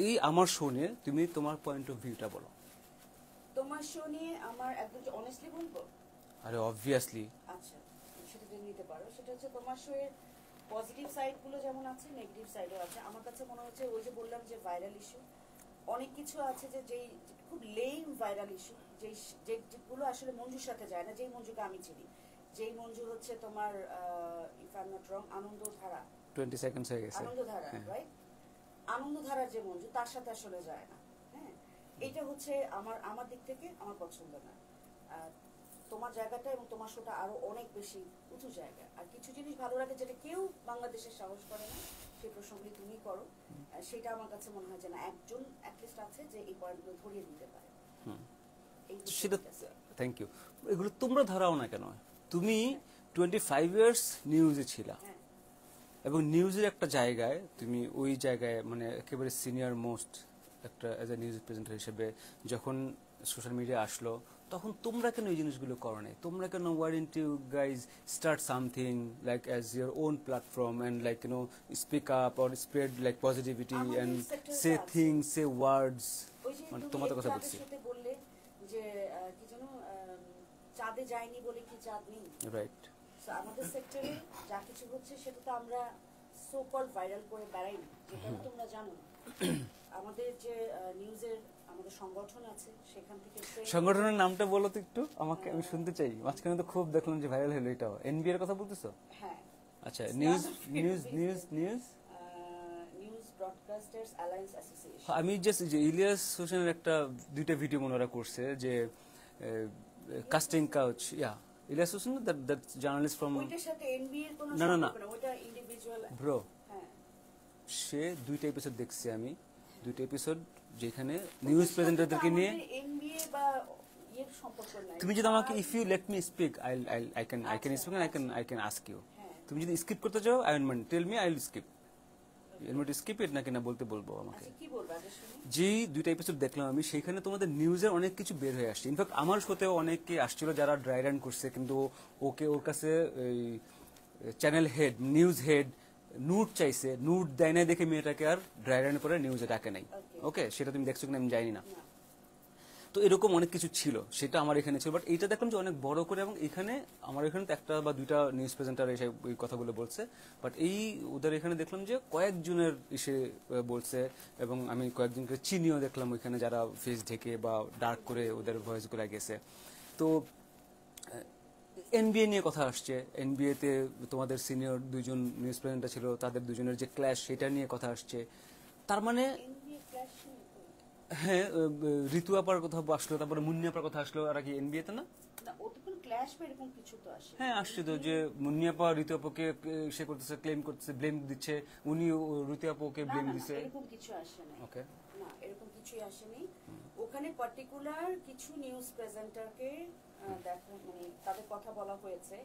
এই আমার শো নিয়ে তুমি তোমার পয়েন্ট অফ ভিউটা বলো। তোমার শো নিয়ে আমার একদম অনেস্টলি বলবো। আরে অবভিয়াসলি। আচ্ছা, সেটা তুমি নিতে পারো। সেটা হচ্ছে তোমার শো এর পজিটিভ সাইড গুলো যেমন আছে, নেগেটিভ সাইডও আছে। আমার কাছে মনে হচ্ছে ওই যে বললাম যে ভাইরাল ইস্যু, অনেক কিছু আছে যে যেই খুব লেম ভাইরাল ইস্যু, যেগুলো আসলে মঞ্জুর সাথে যায় না। যেই মঞ্জুকে আমি চিনি, যেই মঞ্জু হচ্ছে তোমার if I am not wrong Anandadhara, 20 seconds হয়ে গেছে। আনন্দধারা, রাইট? আনন্দধারার যে মঞ্জু তার সাথে আসলে যায় না। হ্যাঁ, এটা হচ্ছে আমার দিক থেকে আমার পছন্দ না। তোমার জায়গাটা এবং তোমার শোটা আরো অনেক বেশি উঁচু জায়গা। আর কিছু জিনিস ভালো লাগে যেটা কেউ বাংলাদেশের সাহস করে না, সেই প্রসঙ্গে তুমি করো। সেটা আমার কাছে মনে হয় যে না, একজন অ্যাটলিস্ট আছে যে এই পয়েন্টগুলো ধরিয়ে দিতে পারে। সেটা থ্যাংক ইউ। এগুলো তোমরা ধরাও না কেন? তুমি 25 ইয়ার্স নিউজে ছিলা, এবং নিউজের একটা জায়গায় তুমি ওই জায়গায় মানে একেবারে সিনিয়র মোস্ট একটা অ্যাজ এ নিউজ প্রেজেন্টার হিসেবে যখন সোশ্যাল মিডিয়া আসলো, তখন তোমরা কেন এই জিনিসগুলো করো নাই? তোমরা কেন why didn't you guys start something like as your own platform and like you know speak up or spread like positivity and say things, say words? মানে তোমাদের কথা বলছি। বললে যে কি যেন চাঁদে যায়নি বলে কি চাঁদ নেই, রাইট? আমাদের সেক্টরে যা কিছু হচ্ছে সেটা তো আমরা সো কল ভাইরাল করে বেড়াই না, যেটা তোমরা জানো। আমাদের যে নিউজের আমাদের সংগঠন আছে, সেখান থেকে সংগঠনের নামটা বলো তো একটু আমাকে, আমি শুনতে চাই। মাঝখানে তো খুব দেখলাম যে ভাইরাল হলো, এটাও এনবিএর কথা বলতেছো? হ্যাঁ। আচ্ছা, news news news news news broadcasters alliance association. আমি জাস্ট যে ইলিয়াস হোসেনের একটা 2টা ভিডিও মনে ওরা করছে যে casting couch, yeah Ilias Hossain, that journalist from, ওইটার সাথে এনবিএ এর কোনো না না না ওটা ইন্ডিভিজুয়াল ব্রো। হ্যাঁ, সে 2টা এপিসোড দেখছি আমি, 2টা এপিসোড যেখানে নিউজ প্রেজেন্টারদেরকে নিয়ে এনবিএ বা এর সম্পর্ক নাই। তুমি যদি আমাকে if you let me speak I can speak and I can ask you. তুমি যদি স্কিপ করতে চাও I will tell me, I will skip. এর মধ্যে স্কিপ ইট নাকি না বলতে বলবো আমাকে। কি বলবা শুনি? যেই 2টা এপিসোড দেখলাম আমি, সেখানে তোমাদের নিউজের অনেক কিছু বের হয়ে আসছে। ইনফ্যাক্ট আমার শোতেও অনেকে আসছিল যারা ড্রাই রান করছে, কিন্তু ওর কাছে চ্যানেল হেড, নিউজ হেড নুট চাইছে, নুট দেয় নাই দেখে মেয়েটাকে আর ড্রাই রান করে নিউজে ডাকে নাই। ওকে, সেটা তুমি দেখছো কিনা আমি জানি না। তো এরকম অনেক কিছু ছিল, সেটা আমার এখানে ছিল। বাট এইটা দেখলাম যে অনেক বড় করে, এবং এখানে আমার এখানে তো 1 বা 2টা নিউজ প্রেজেন্টার এসে ওই কথাগুলো বলছে। বাট এই ওদের এখানে দেখলাম যে কয়েকজনের এসে বলছে, এবং আমি কয়েকজনকে চিনিও দেখলাম ওইখানে, যারা ফেস ঢেকে বা ডার্ক করে ওদের ভয়েসগুলো গেছে। তো এনবিএ নিয়ে কথা আসছে, এনবিএ তে তোমাদের সিনিয়র 2জন নিউজ প্রেজেন্টার ছিল, তাদের 2জনের যে ক্ল্যাশ সেটা নিয়ে কথা আসছে। তার মানে হ্যাঁ, ঋতু আপার কথা আসলো, তারপরে মুন্নি আপার কথা আসলো, আর কি এনবিএ তে না? হ্যাঁ, আসছে তো যে মুন্নি আপা ঋতু আপুকে সে করতেছে, ক্লেম করতেছে, ব্লেম দিচ্ছে, উনি ঋতু আপুকে ব্লেম দিচ্ছে। এরকম কিছু আসে না। ওকে, না, এরকম কিছুই আসেনি। ওখানে পার্টিকুলার কিছু নিউজ প্রেজেন্টারকে দেখা, মানে তাদের কথা বলা হয়েছে।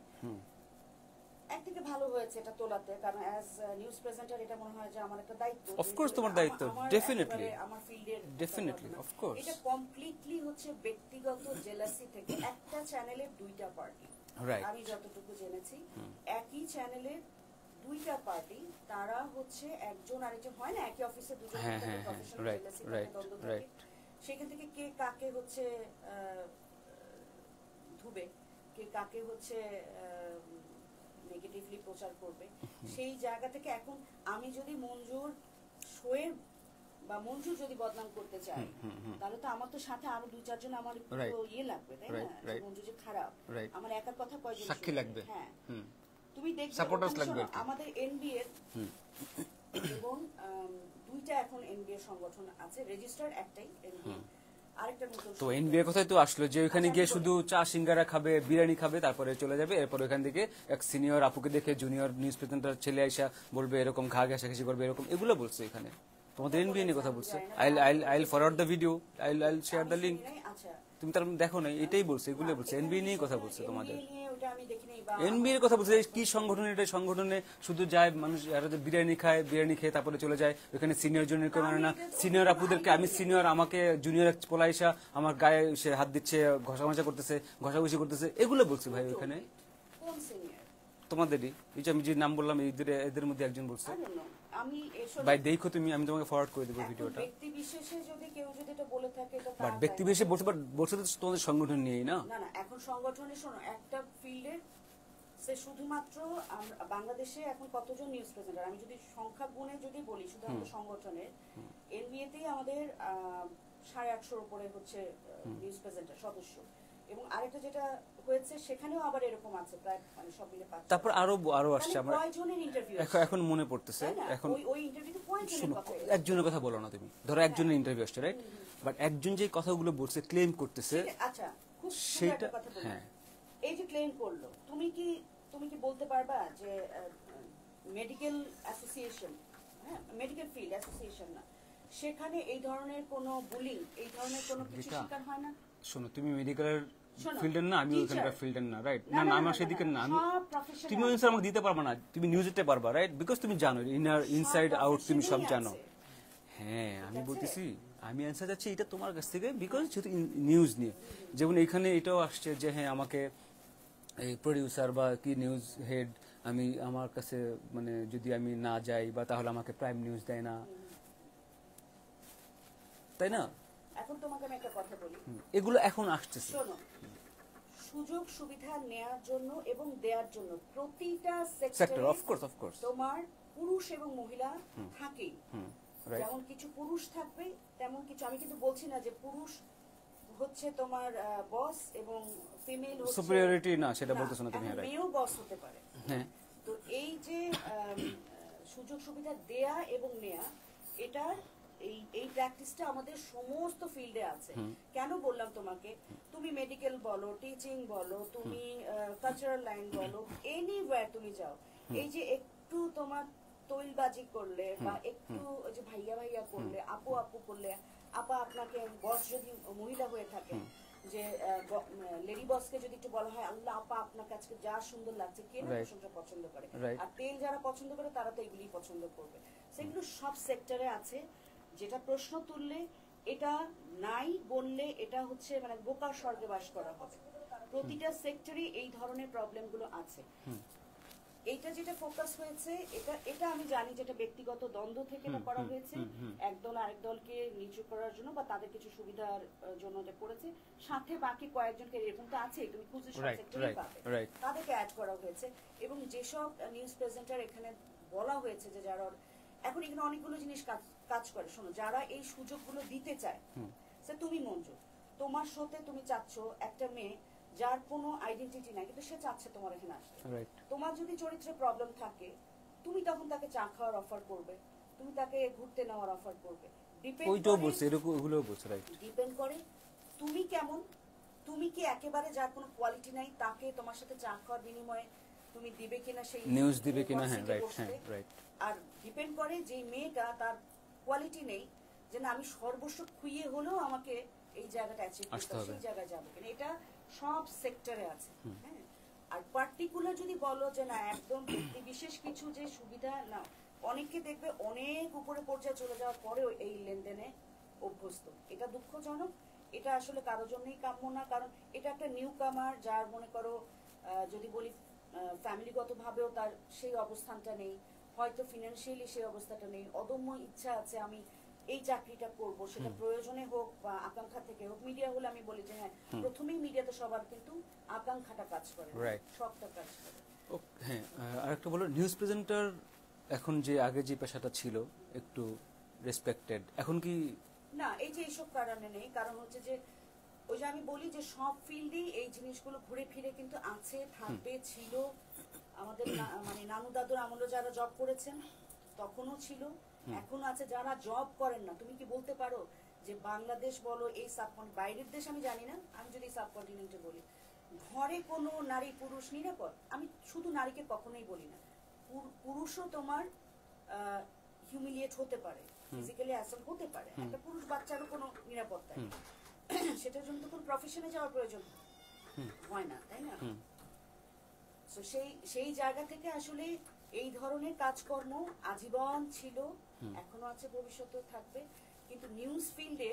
একদিকে ভালো হয়েছে এটা তোলাতে, কারণ অ্যাজ নিউজ প্রেজেন্টার এটা মনে হয় যে আমার একটা দায়িত্ব। অফকোর্স তোমার দায়িত্ব, ডেফিনেটলি আমার ফিল্ডের, ডেফিনেটলি অফকোর্স। এটা কমপ্লিটলি হচ্ছে ব্যক্তিগত জেলাসি থেকে। একটা চ্যানেলের 2টা পার্টি, আমি যতটুকু জেনেছি, একই চ্যানেলের 2টা পার্টি, তারা হচ্ছে একজন আরেকজন হয় না, একই অফিসে দুজন প্রফেশনাল জেলাসি থাকে, দ্বন্দ্ব থাকে। সেখান থেকে কে কাকে হচ্ছে ধুবে, কে কাকে হচ্ছে নেগেটিভলি প্রচার করবে, সেই জায়গা থেকে এখন আমি যদি মঞ্জুর শোয়ের বা মঞ্জুর যদি বদনাম করতে চাই, তাহলে তো আমার তো সাথে আরো 2-4 জন আমার ইয়ে লাগবে, তাই না? মঞ্জু যে খারাপ, আমার একার কথা কয়জন সাক্ষী লাগবে? হ্যাঁ, তুমি দেখবে আমাদের এনবিএ এবং 2টা এখন এনবিএ সংগঠন আছে, রেজিস্টার্ড একটাই এনবিএ, আরেকটা নতুন তো এনবিএ কোথায় তো আসলো যে ওখানে গিয়ে শুধু চা সিঙ্গারা খাবে, বিরিয়ানি খাবে, তারপরে চলে যাবে। এরপর ওখান থেকে এক সিনিয়র আপুকে দেখে জুনিয়র নিউজ প্রেজেন্টার ছেলে আইসা বলবে এরকম ঘা ঘেঁষাঘেঁষি করবে, এরকম এগুলো বলছে এখানে। তোমাদের এনবিএ নিয়ে কথা বলছে। আইল ফরওয়ার্ড দ্য ভিডিও, আইল শেয়ার দ্য লিঙ্ক। আচ্ছা তুমি তার দেখো না, এটাই বলছে, এগুলো বলছে, এনবিএ নিয়ে কথা বলছে তোমাদের। ওটা আমি দেখিনি বা এনবিএর কথা বলছে। কি সংগঠন এটা? সংগঠনে শুধু যায় মানুষ, যারা বিরিয়ানি খায়, বিরিয়ানি খেয়ে তারপরে চলে যায় ওখানে। সিনিয়র জুনিয়রকে মানে না, সিনিয়র আপুদেরকে, আমি সিনিয়র, আমাকে জুনিয়র পোলা এসা আমার গায়ে সে হাত দিচ্ছে, ঘষাঘষা করতেছে, ঘষাঘষি করতেছে, এগুলো বলছে ভাই ওখানে। কোন সিনিয়র? তোমাদেরই এই যে আমি যে নাম বললাম, এদের মধ্যে একজন বলছে। আমি এসব ভাই দেখো তুমি, আমি তোমাকে ফরওয়ার্ড করে দেবো ভিডিওটা। ব্যক্তি বিশেষে যদি কেউ যদি এটা বলে থাকে এটা বাট ব্যক্তি বিশেষে বলছে তো তোমাদের সংগঠন নিয়েই না। না না, এখন সংগঠনে শোনো, একটা ফিল্ডের সে শুধুমাত্র বাংলাদেশে এখন কতজন নিউজ প্রেজেন্টার, আমি যদি সংখ্যা গুণে যদি বলি শুধু আমাদের সংগঠনের এনবিএতেই আমাদের 850 উপরে হচ্ছে নিউজ প্রেজেন্টার সদস্য। এবং আরেকটা যেটা হয়েছে সেখানেও আবার এরকম আছে প্রায়, মানে সব মিলে 5। তারপর আরো আসছে। আমরা কয়জনের ইন্টারভিউ এখন মনে পড়তেছে। এখন ওই ইন্টারভিউতে কয়জনের কথা? একজনের কথা বলো না তুমি, ধরো একজনের ইন্টারভিউ আসছে, রাইট? বাট একজন যে কথাগুলো বলছে, ক্লেম করতেছে, আচ্ছা খুব সেটা কথা বলি। হ্যাঁ, এই যে ক্লেম করলো, তুমি কি বলতে পারবা যে মেডিকেল অ্যাসোসিয়েশন, হ্যাঁ মেডিকেল ফিল্ড অ্যাসোসিয়েশন না, সেখানে এই ধরনের কোনো বুলিং, এই ধরনের কোনো কিছু শিকার হয় না? শোনো, তুমি মেডিকেলের ফিল্ডের না, আমি ওখানকার ফিল্ডের না, রাইট? না না, আমার সেদিকে না। আমি তুমি আনসার আমাকে দিতে পারবা না, তুমি নিউজেতে পারবা, রাইট? বিকজ তুমি জানো ইনসাইড আউট, তুমি সব জানো। হ্যাঁ আমি বলতেছি, আমি অ্যান্সার যাচ্ছি এটা তোমার কাছ থেকে, বিকজ যেহেতু নিউজ নিয়ে, যেমন এখানে এটাও আসছে যে হ্যাঁ আমাকে এই প্রডিউসার বা কি নিউজ হেড, আমার কাছে মানে যদি আমি না যাই বা তাহলে আমাকে প্রাইম নিউজ দেয় না, তাই না? এখন তোমাকে আমি একটা কথা বলি, এগুলো এখন আসতেছে। শোনো, সুযোগ সুবিধা নেয়ার জন্য এবং দেওয়ার জন্য প্রতিটা সেক্টরে অফকোর্স তোমার পুরুষ এবং মহিলা থাকেই। যেমন কিছু পুরুষ থাকবে তেমন কিছু, আমি কিন্তু বলছি না যে পুরুষ হচ্ছে তোমার বস এবং ফিমেল হচ্ছে সুপিরিয়রিটি, না সেটা বলতেছ না তুমি। মেয়েও বস হতে পারে। হ্যাঁ, তো এই যে সুযোগ সুবিধা দেয়া এবং নেয়া, এটা এই প্র্যাকটিসটা আমাদের সমস্ত ফিল্ডে আছে। কেন বললাম তোমাকে, তুমি মেডিকেল বলো, টিচিং বলো, তুমি কালচারাল লাইন বলো, এনিওয়্যার তুমি যাও, এই যে একটু তোমার তৈলবাজি করলে বা একটু যে ভাইয়া ভাইয়া করলে, আপু আপু করলে, আপা আপনাকে বস যদি মহিলা হয়ে থাকে, যে লেডি বসকে যদি একটু বলা হয় আল্লাহ আপা আপনাকে আজকে যা সুন্দর লাগছে, কে না প্রশংসা পছন্দ করে? আর তেল যারা পছন্দ করে তারা তো এগুলি পছন্দ করবে। সেগুলো সব সেক্টরে আছে। যেটা প্রশ্ন তুললে, এটা নাই বললে এটা হচ্ছে মানে বোকার স্বর্গে বাস করা হবে। প্রতিটা সেক্টরে এই ধরনের প্রবলেমগুলো আছে। এইটা যেটা ফোকাস হয়েছে, এটা আমি জানি যেটা ব্যক্তিগত দ্বন্দ্ব থেকে এটা করা হয়েছে, একদল আরেক দলকে নিচু করার জন্য বা তাদের কিছু সুবিধার জন্য এটা করেছে। সাথে বাকি কয়েকজনকে, এরকম তো আছে, তুমি খুঁজে সব সেক্টরে পাবে, তাদেরকে অ্যাড করা হয়েছে। এবং যেসব নিউজ প্রেজেন্টার এখানে বলা হয়েছে যে যারা এখন এখানে অনেকগুলো জিনিস কাজ করে, শোনো, যারা এই সুযোগগুলো দিতে চায়, সে তুমি মঞ্জু, তোমার শোতে তুমি চাচ্ছ একটা মেয়ে যার কোনো আইডেন্টিটি নাই কিন্তু সে চাচ্ছে তোমার এখানে আসতে, তোমার যদি চরিত্রে প্রবলেম থাকে তুমি তখন তাকে চা খাওয়ার অফার করবে, তুমি তাকে ঘুরতে নেওয়ার অফার করবে। ডিপেন্ড করে তুমি কেমন, তুমি কি একেবারে যার কোনো কোয়ালিটি নাই তাকে তোমার সাথে চা খাওয়ার বিনিময়ে তুমি দিবে কিনা, সেই নিউজ দিবে কিনা। হ্যাঁ রাইট। আর ডিপেন্ড করে যে মেয়েটা তার কোয়ালিটি নেই, যে না আমি সর্বস্ব খুইয়ে হলেও আমাকে এই জায়গাটা অ্যাচিভ করতে হবে, সেই জায়গায় যাবো কিনা। এটা সব সেক্টরে আছে। হ্যাঁ, আর পার্টিকুলার যদি বলো যে না একদম বিশেষ কিছু যে সুবিধা না, অনেককে দেখবে অনেক উপরে পর্যায়ে চলে যাওয়ার পরেও এই লেনদেনে অভ্যস্ত। এটা দুঃখজনক, এটা আসলে কারোর জন্যই কাম্য না। কারণ এটা একটা নিউ কামার, যার মনে করো যদি বলি ফ্যামিলিগত ভাবেও তার সেই অবস্থানটা নেই, হয়তো ফিনান্সিয়ালি সেই অবস্থাটা নেই, অদম্য ইচ্ছা আছে আমি এই চাকরিটা করব, সেটা প্রয়োজনে হোক বা আকাঙ্ক্ষা থেকে হোক। মিডিয়া হলে আমি বলি যে হ্যাঁ, প্রথমেই মিডিয়াতে সবার কিন্তু আকাঙ্ক্ষাটা কাজ করে, শখটা কাজ করে। হ্যাঁ, আরেকটা বলো, নিউজ প্রেজেন্টার এখন যে আগে যে পেশাটা ছিল একটু রেসপেক্টেড, এখন কি না? এই যে এইসব কারণে নেই, কারণ হচ্ছে যে ওই যে আমি বলি যে সব ফিল্ডেই এই জিনিসগুলো ঘুরে ফিরে কিন্তু আছে, থাকবে, ছিল। আমাদের মানে নানু দাদুর আমলে যারা জব করেছেন তখনও ছিল, এখনো আছে। যারা জব করেন না, তুমি কি বলতে পারো যে বাংলাদেশ বলো এই সাবকন্টিনেন্ট, বাইরের দেশ আমি জানি না, আমি যদি সাবকন্টিনেন্টে বলি, ঘরে কোনো নারী পুরুষ নিরাপদ? আমি শুধু নারীকে কখনোই বলি না, পুরুষও তোমার হিউমিলিয়েট হতে পারে, ফিজিক্যালি অ্যাসল্ট হতে পারে, একটা পুরুষ বাচ্চারও কোনো নিরাপত্তা নেই। সেটার জন্য তো কোনো প্রফেশনে যাওয়ার প্রয়োজন হয় না, তাই না? তো সেই জায়গা থেকে আসলে এই ধরনের কাজকর্ম আজীবন ছিল, এখনো আছে, ভবিষ্যতেও থাকবে। কিন্তু নিউজ ফিল্ডে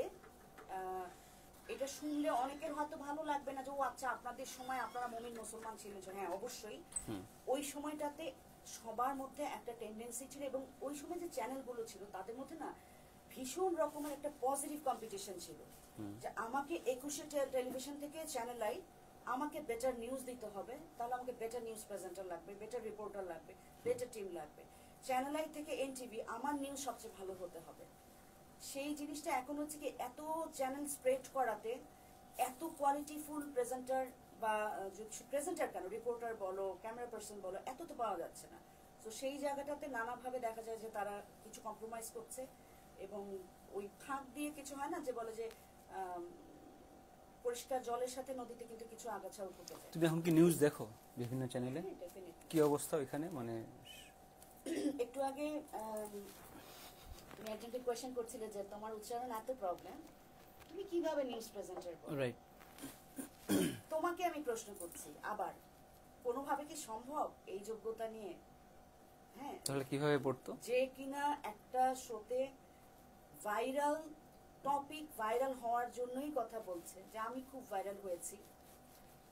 এটা শুনলে অনেকের হয়তো ভালো লাগবে না যে ও আচ্ছা আপনাদের সময় আপনারা মুমিন মুসলমান ছিলেন। হ্যাঁ অবশ্যই ওই সময়টাতে সবার মধ্যে একটা টেন্ডেন্সি ছিল, এবং ওই সময় যে চ্যানেলগুলো ছিল তাদের মধ্যে না ভীষণ রকমের একটা পজিটিভ কম্পিটিশন ছিল, যে আমাকে 21 টেলিভিশন থেকে চ্যানেল আই আমাকে বেটার নিউজ দিতে হবে, তাহলে আমাকে বেটার নিউজ প্রেজেন্টার লাগবে, বেটার রিপোর্টার লাগবে, বেটার টিম লাগবে। চ্যানেল আই থেকে এনটিভি আমার নিউজ সবচেয়ে ভালো হতে হবে। সেই জিনিসটা এখন হচ্ছে কি এত চ্যানেল স্প্রেড করাতে এত কোয়ালিটিফুল প্রেজেন্টার বা প্রেজেন্টার কেন রিপোর্টার বলো ক্যামেরা পার্সন বলো এত তো পাওয়া যাচ্ছে না। তো সেই জায়গাটাতে নানাভাবে দেখা যায় যে তারা কিছু কম্প্রোমাইজ করছে, এবং ওই ফাঁক দিয়ে কিছু হয় না যে বলে যে পরিষ্কার জলের সাথে নদীতে কিন্তু কিছু আগাছা উঠে যায়। তুমি এখন কি নিউজ দেখো বিভিন্ন চ্যানেলে? কি অবস্থা ওইখানে? মানে একটু আগে তুমি একজনকে কোয়েশ্চেন করছিলে যে তোমার উচ্চারণ এত প্রবলেম, তুমি কিভাবে নিউজ প্রেজেন্টার করো? রাইট। তোমাকে আমি প্রশ্ন করছি আবার, কোনোভাবে কি সম্ভব এই যোগ্যতা নিয়ে? হ্যাঁ, তাহলে কিভাবে পড়তো? যে কিনা একটা শোতে ভাইরাল টপিক, ভাইরাল হওয়ার জন্যই কথা বলছে যে আমি খুব ভাইরাল হয়েছি,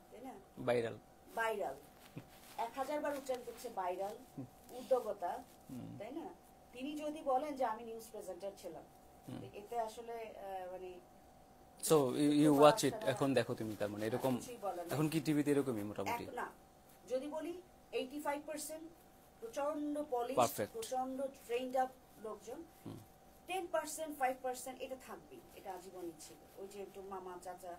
তাই না? ভাইরাল 1000 বার উচ্চারণ করছে ভাইরাল, উদ্যোগতা, তাই না? তিনি যদি বলেন যে আমি নিউজ প্রেজেন্টার ছিলাম, এতে আসলে মানে সো ইউ ওয়াচ ইট, এখন দেখো তুমি, তার মানে এরকম এখন কি টিভিতে এরকমই মোটামুটি? না, যদি বলি 85% প্রচন্ড পলিশ, প্রচন্ড ট্রেন্ড আপ লোকজন, 10% 5% এটা থাকবে, এটা আজীবনই ছিল। ওই যে একটু মামা চাচা,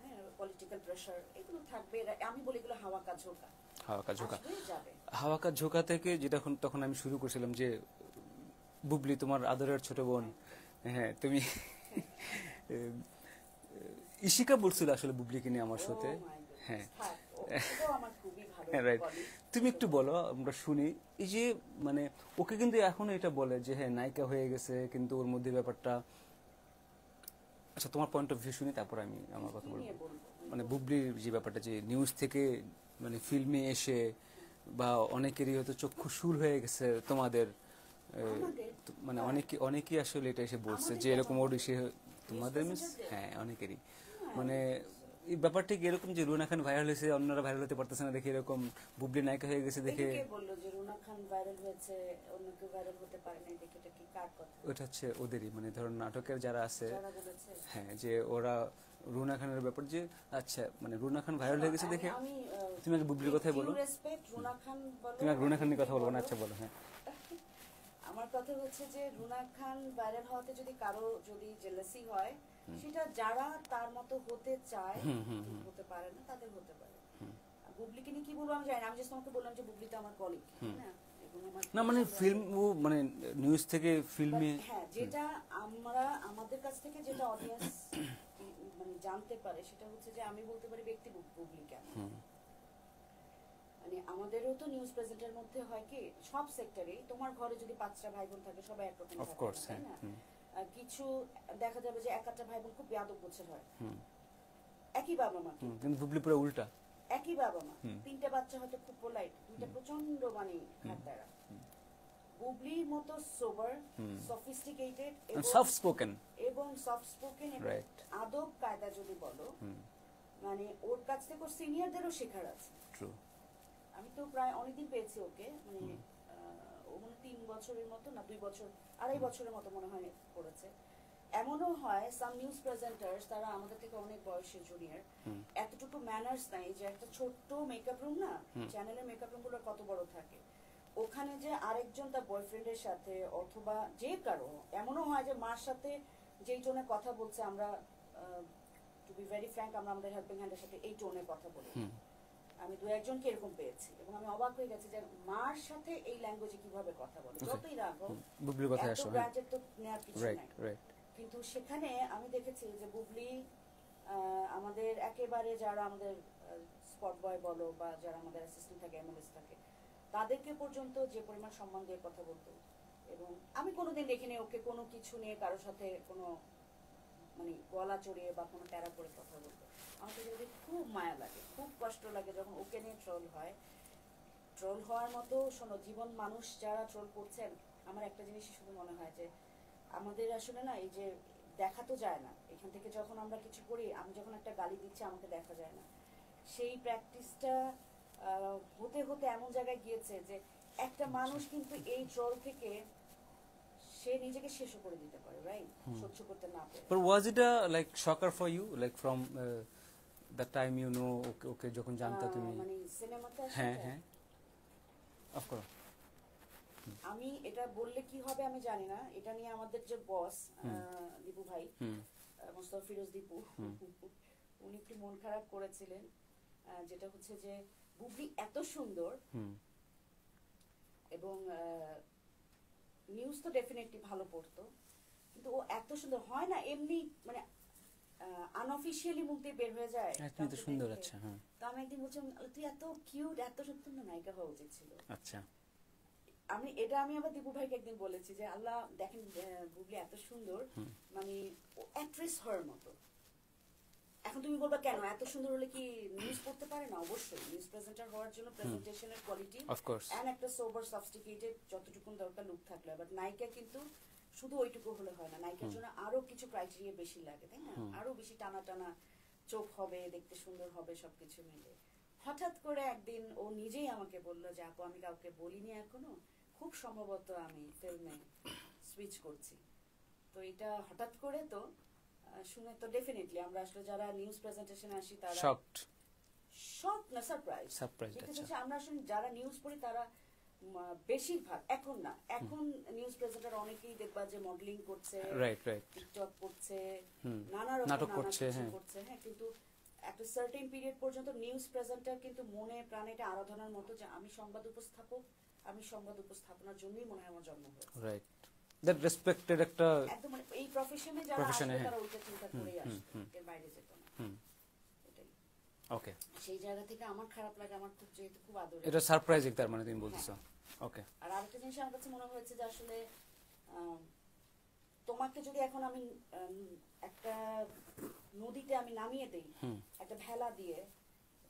হ্যাঁ, পলিটিক্যাল প্রেসার, এগুলো থাকবে। আমি বলি এগুলো হাওয়া কা ঝোঁকা, হাওয়া কা ঝোঁকা থেকে যেটা তখন আমি শুরু করছিলাম যে বুবলি তোমার আদরের ছোট বোন, হ্যাঁ তুমি ইশিকা বলছিল আসলে বুবলিকে নিয়ে আমার সাথে। হ্যাঁ রাইট, তুমি একটু বলো আমরা শুনি। এই যে মানে ওকে কিন্তু এখন এটা বলে যে হ্যাঁ নায়িকা হয়ে গেছে, কিন্তু ওর মধ্যে ব্যাপারটা, আচ্ছা তোমার পয়েন্ট অফ ভিউ শুনি তারপর আমি আমার কথা বলবো। মানে বুবলির যে ব্যাপারটা, যে নিউজ থেকে মানে ফিল্মে এসে বা অনেকেরই হয়তো চক্ষু শুল হয়ে গেছে তোমাদের, মানে অনেকেই আসলে এটা এসে বলছে যে এরকম ওডিশে তোমাদের মিস, হ্যাঁ অনেকেরই, মানে এই ব্যাপারটা কি এরকম যে রুনা খান ভাইরাল হয়েছে অন্যরা ভাইরাল হতে পারতেছে না দেখে, এরকম বুবলি নায়িকা হয়ে গেছে দেখে বললো যে রুনা খান ভাইরাল হয়েছে অন্য কেউ ভাইরাল হতে পারে না দেখে, এটা কি কার কথা? ওটা হচ্ছে ওদেরই, মানে ধরুন নাটকের যারা আছে, হ্যাঁ, যে ওরা রুনা খানের ব্যাপার যে আচ্ছা মানে রুনা খান ভাইরাল হয়ে গেছে দেখে, তুমি আগে বুবলির কথাই বলো, তুমি আগে রুনা খানের কথা বলবো না? আচ্ছা বলো। হ্যাঁ, আমার কথা হচ্ছে যে রুনা খান ভাইরাল হওয়াতে যদি কারো যদি জেলাসি হয়, সেটা যারা তার মতো হতে চায়, হতে পারে না, তাদের হতে পারে। বুবলিকে নিয়ে কি বলবো আমি জানি না, আমি জাস্ট তোমাকে বললাম যে বুবলি তো আমার কলিগ, না মানে ফিল্ম ও মানে নিউজ থেকে ফিল্মে, হ্যাঁ, যেটা আমরা আমাদের কাছ থেকে যেটা অডিয়েন্স মানে জানতে পারে সেটা হচ্ছে যে আমি বলতে পারি ব্যক্তি বুবলি কেন, মানে আমাদেরও তো নিউজ প্রেজেন্টার মধ্যে হয় কি সব সেক্টরে, তোমার ঘরে যদি 5টা ভাই বোন থাকে সবাই একরকম থাকে, তাই না? কিছু দেখা যাবে যে একটা ভাই বোন খুব বেয়াদব গোছের হয়, একই বাবা মা, কিন্তু বুবলি পুরো উল্টা, একই বাবা মা, 3টে বাচ্চা হয়তো খুব পোলাইট, 2টা প্রচন্ড মানে খাট্টারা। বুবলির মতো সোবার, সফিস্টিকেটেড এবং সফট স্পোকেন আদব কায়দা যদি বলো, মানে ওর কাছ থেকে ওর সিনিয়রদেরও শেখার আছে। আমি তো প্রায় অনেকদিন পেয়েছি ওকে, মানে ও মনে 3 বছরের মতো না 2 বছর 2.5 বছরের মতো মনে হয় করেছে। এমনও হয় সাম নিউজ প্রেজেন্টার্স তারা আমাদের থেকে অনেক বয়সে জুনিয়র, এতটুকু ম্যানার্স নাই যে একটা ছোট্ট মেকআপ রুম না, চ্যানেলের মেকআপ রুম গুলো কত বড় থাকে, ওখানে যে আরেকজন তার বয়ফ্রেন্ডের সাথে অথবা যে কারো, এমনও হয় যে মার সাথে যেই টোনে কথা বলছে, আমরা টু বি ভেরি ফ্র্যাঙ্ক আমরা আমাদের হেল্পিং হ্যান্ডের সাথে এই টোনে কথা বলি, আমি 2-1জনকে এরকম পেয়েছি এবং আমি অবাক হয়ে গেছি যে মার সাথে এই ল্যাঙ্গুয়েজে কিভাবে কথা বলে, যতই রাখো বুবলির কথা আসো, তো নেয়ার কিছু নাই। কিন্তু সেখানে আমি দেখেছি যে বুবলি আমাদের একেবারে যারা আমাদের স্পট বয় বলো বা যারা আমাদের অ্যাসিস্ট্যান্ট থাকে এমএলএস থাকে তাদেরকে পর্যন্ত যে পরিমাণ সম্মান দিয়ে কথা বলতো, এবং আমি কোনোদিন দেখিনি ওকে কোনো কিছু নিয়ে কারোর সাথে কোনো মানে গলা চড়িয়ে বা কোনো ট্যারা করে কথা বলতো। আমাকে যদি খুব মায়া লাগে, খুব কষ্ট লাগে যখন ওকে নিয়ে ট্রোল হয়। ট্রোল হওয়ার মতো শোনো, জীবন মানুষ যারা ট্রোল করছেন, আমার একটা জিনিসই শুধু মনে হয় যে আমাদের আসলে না এই যে দেখা তো যায় না, এখান থেকে যখন আমরা কিছু করি, আমি যখন একটা গালি দিচ্ছি আমাকে দেখা যায় না, সেই প্র্যাকটিসটা হতে হতে এমন জায়গায় গিয়েছে যে একটা মানুষ কিন্তু এই ট্রোল থেকে সে নিজেকে শেষও করে দিতে পারে, রাইট? সহ্য করতে না পারে। But was it a like shocker for you, like from the time you know okay যখন জানতা তুমি? মানে সিনেমাতে হ্যাঁ হ্যাঁ, of course. আমি এটা বললে কি হবে আমি জানি না, এটা নিয়ে আমাদের যে বস দীপু ভাই, মোস্তফা ফিরোজ দীপু, উনি একটু মন খারাপ করেছিলেন, যেটা হচ্ছে যে বুবলি এত সুন্দর এবং নিউজ তো ডেফিনেটলি ভালো পড়তো, কিন্তু ও এত সুন্দর হয় না এমনি মানে আনঅফিশিয়ালি মুখ দিয়ে বের হয়ে যায়, এত সুন্দর। আচ্ছা হ্যাঁ, তো আমি একদিন বলছিলাম তুই এত কিউট, এত সুন্দর নায়িকা হওয়া উচিত ছিল। আচ্ছা, আমি আবার দীপু ভাইকে একদিন বলেছি যে আল্লাহ দেখেন বুবলি এত সুন্দর, মানে অ্যাক্ট্রেস হওয়ার মতো। এখন তুমি বলবা কেন এত সুন্দর হলে কি নিউজ পড়তে পারে না? অবশ্যই নিউজ প্রেজেন্টার হওয়ার জন্য প্রেজেন্টেশনের কোয়ালিটি এন্ড একটা সোবার সফিস্টিকেটেড যতটুকু দরকার লুক থাকলে, বাট নায়িকা কিন্তু শুধু ওইটুকু হলে হয় না, নায়িকার জন্য আরো কিছু ক্রাইটেরিয়া বেশি লাগে, তাই না? আরো বেশি টানা টানা চোখ হবে, দেখতে সুন্দর হবে, সবকিছু মিলে। হঠাৎ করে একদিন ও নিজেই আমাকে বললো যে আপু আমি কাউকে বলিনি এখনো, খুব সম্ভবত আমি ফিল্মে সুইচ করছি। তো এটা হঠাৎ করে তো শুনে তো ডেফিনেটলি আমরা আসলে যারা নিউজ প্রেজেন্টেশনে আসি তারা শক না সারপ্রাইজ। আমরা আসলে যারা নিউজ পড়ি তারা বেশিরভাগ এখন না, এখন নিউজ প্রেজেন্টার অনেকেই দেখবা যে মডেলিং করছে, টিকটক করছে, নানা রকম নাটক করছে, হ্যাঁ, কিন্তু একটা সার্টেন পিরিয়ড পর্যন্ত নিউজ প্রেজেন্টার কিন্তু মনে প্রাণে এটা আরাধনার মতো যে আমি সংবাদ উপস্থাপক, আমি সংবাদ উপস্থাপনার জন্যই মনে হয় আমার জন্ম হয়েছে, রাইট? দ্যাট রেসপেক্টেড একটা একদম মানে এই প্রফেশনে যারা আসলে তারা ওইটা চিন্তা করেই আসে, এর বাইরে যেত না। এটাই ওকে। সেই জায়গা থেকে আমার খারাপ লাগে, আমার খুব যেহেতু খুব আদর, এটা সারপ্রাইজিং তার মানে তুমি বলতেছো। ওকে। আর আরেকটা জিনিস আমার কাছে মনে হয়েছে যে আসলে তোমাকে যদি এখন আমি একটা নদীতে আমি নামিয়ে দেই একটা ভেলা দিয়ে,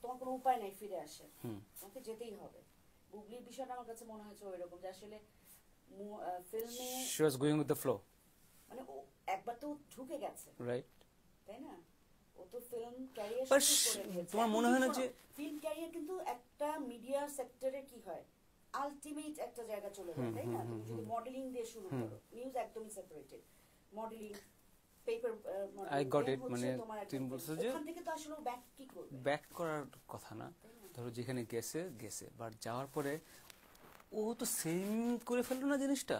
তোমার কোনো উপায় নাই ফিরে আসে, তোমাকে যেতেই হবে। বুবলির বিষয়টা আমার কাছে মনে হয়েছে ওইরকম যে আসলে ফিল্মে she was going with the flow, মানে ও একবার তো ঢুকে গেছে, রাইট? তাই না? ও তো ফিল্ম ক্যারিয়ার শুরু করে দিয়েছে। তোমার মনে হয় না যে ফিল্ম ক্যারিয়ার কিন্তু একটা মিডিয়া সেক্টরে কি হয় আলটিমেট একটা জায়গা চলে যায়, তাই না? তুমি যদি মডেলিং দিয়ে শুরু করো, নিউজ একদমই separated, modelling paper I got it, মানে তুমি বলছো যে ওখান থেকে তো আসলে ব্যাক কি করবে, ব্যাক করার কথা না, ধরো যেখানে গেছে বাট যাওয়ার পরে ও তো সেম করে ফেললো না জিনিসটা,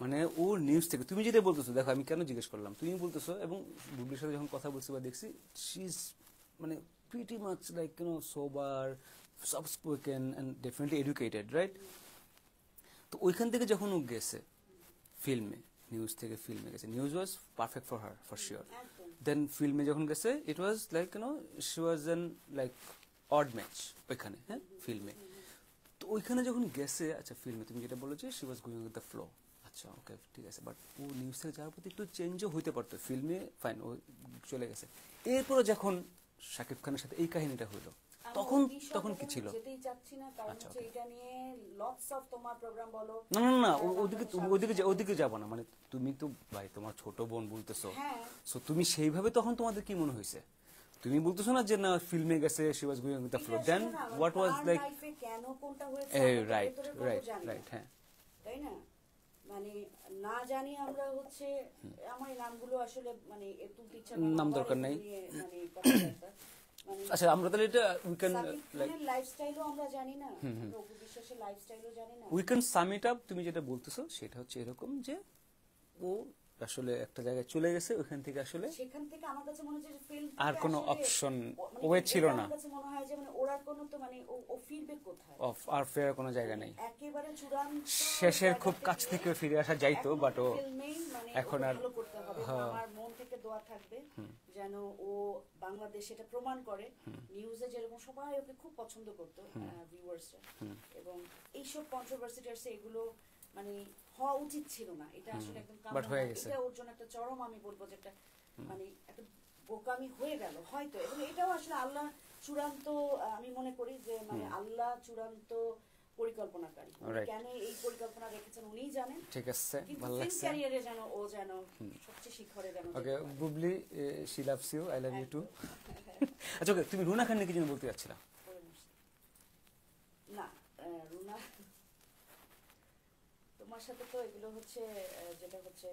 মানে ও নিউজ থেকে তুমি যেটা বলতেছো, দেখো আমি কেন জিজ্ঞেস করলাম, তুমি বলতেছো এবং বুবলির সাথে যখন কথা বলছি বা দেখছি শি ইজ মানে pretty much like you know sober, soft spoken and definitely educated, right? তো ওইখান থেকে যখন ও গেছে ফিল্মে, নিউজ থেকে ফিল্মে গেছে, news was perfect for her for sure, then ফিল্মে যখন গেছে it was like you know she was an like odd match ওইখানে, হ্যাঁ ফিল্মে। তো ওইখানে যখন গেছে, আচ্ছা ফিল্মে তুমি যেটা বলেছো she was going with the flow, আচ্ছা ওকে ঠিক আছে, বাট ও নিউজ থেকে যাওয়ার প্রতি একটু চেঞ্জও হইতে পারতো, ফিল্মে ফাইন ও চলে গেছে। এরপরে যখন শাকিব খানের সাথে এই কাহিনীটা হইলো তখন কি ছিল? যেতেই চাচ্ছি না কারণ হচ্ছে এটা নিয়ে লটস অফ তোমার প্রোগ্রাম বলো, না ওদিকে যাব না, মানে তুমি তো ভাই তোমার ছোট বোন বলতেছো, সো তুমি সেইভাবে তখন তোমাদের কি মনে হয়েছে? তুমি বলতেছো না যে না ফিল্মে গেছে she was going with the flow, then what was like কেন কোনটা হয়েছে, রাইট হ্যাঁ, তাই না? মানে না জানি আমরা হচ্ছে আমার এই নামগুলো আসলে মানে তুলতে ইচ্ছা না, নাম দরকার নাই, মানে আচ্ছা আমরা তাহলে এটা উই ক্যান লাইক লাইফস্টাইলও আমরা জানি না, রঘু বিশ্বাসের লাইফস্টাইলও জানি না, we can some it up. তুমি যেটা বলতেছো সেটা হচ্ছে এরকম যে ও আসলে একটা জায়গায় চলে গেছে, ওখান থেকে আসলে সেখান থেকে আমার কাছে মনে হচ্ছে যে ফিল্ম আর কোনো অপশন ওয়ে ছিল না, আমার কাছে মনে হয় যে মানে ওরা কোনো তো মানে ও ফিরবে কোথায়, অফ আর ফেরার কোনো জায়গা নেই। একেবারে চূড়ান্ত শেষের খুব কাছ থেকে ফিরে আসা যাইতো, বাট ও মানে এখন আর ভালো করতে হবে। আমার মন থেকে দোয়া থাকবে যেন ও বাংলাদেশ এটা প্রমাণ করে। নিউজে যেরকম সবাই ওকে খুব পছন্দ করতো ভিউয়ার্সরা, এবং এইসব কন্ট্রোভার্সিটার্স এগুলো মানে হওয়া উচিত ছিল না, এটা আসলে একদম বাট হয়ে গেছে। এটা ওর জন্য একটা চরম, আমি বলবো যে একটা মানে একটা বোকামি হয়ে গেল হয়তো। এবং এটাও আসলে আল্লাহ চূড়ান্ত, আমি মনে করি যে মানে আল্লাহ চূড়ান্ত পরিকল্পনাকারী, কেন এই পরিকল্পনা রেখেছেন উনিই জানেন। ঠিক আছে, ভালো লাগছে। ক্যারিয়ারে যেন ও যেন সবচেয়ে শিখরে যেন। Okay Bubly, she loves you, I love you too. আচ্ছা ওকে, তুমি রুনা খান নিয়ে কি যেন বলতে যাচ্ছিলা? না রুনা, তোমার সাথে তো এগুলো হচ্ছে যেটা হচ্ছে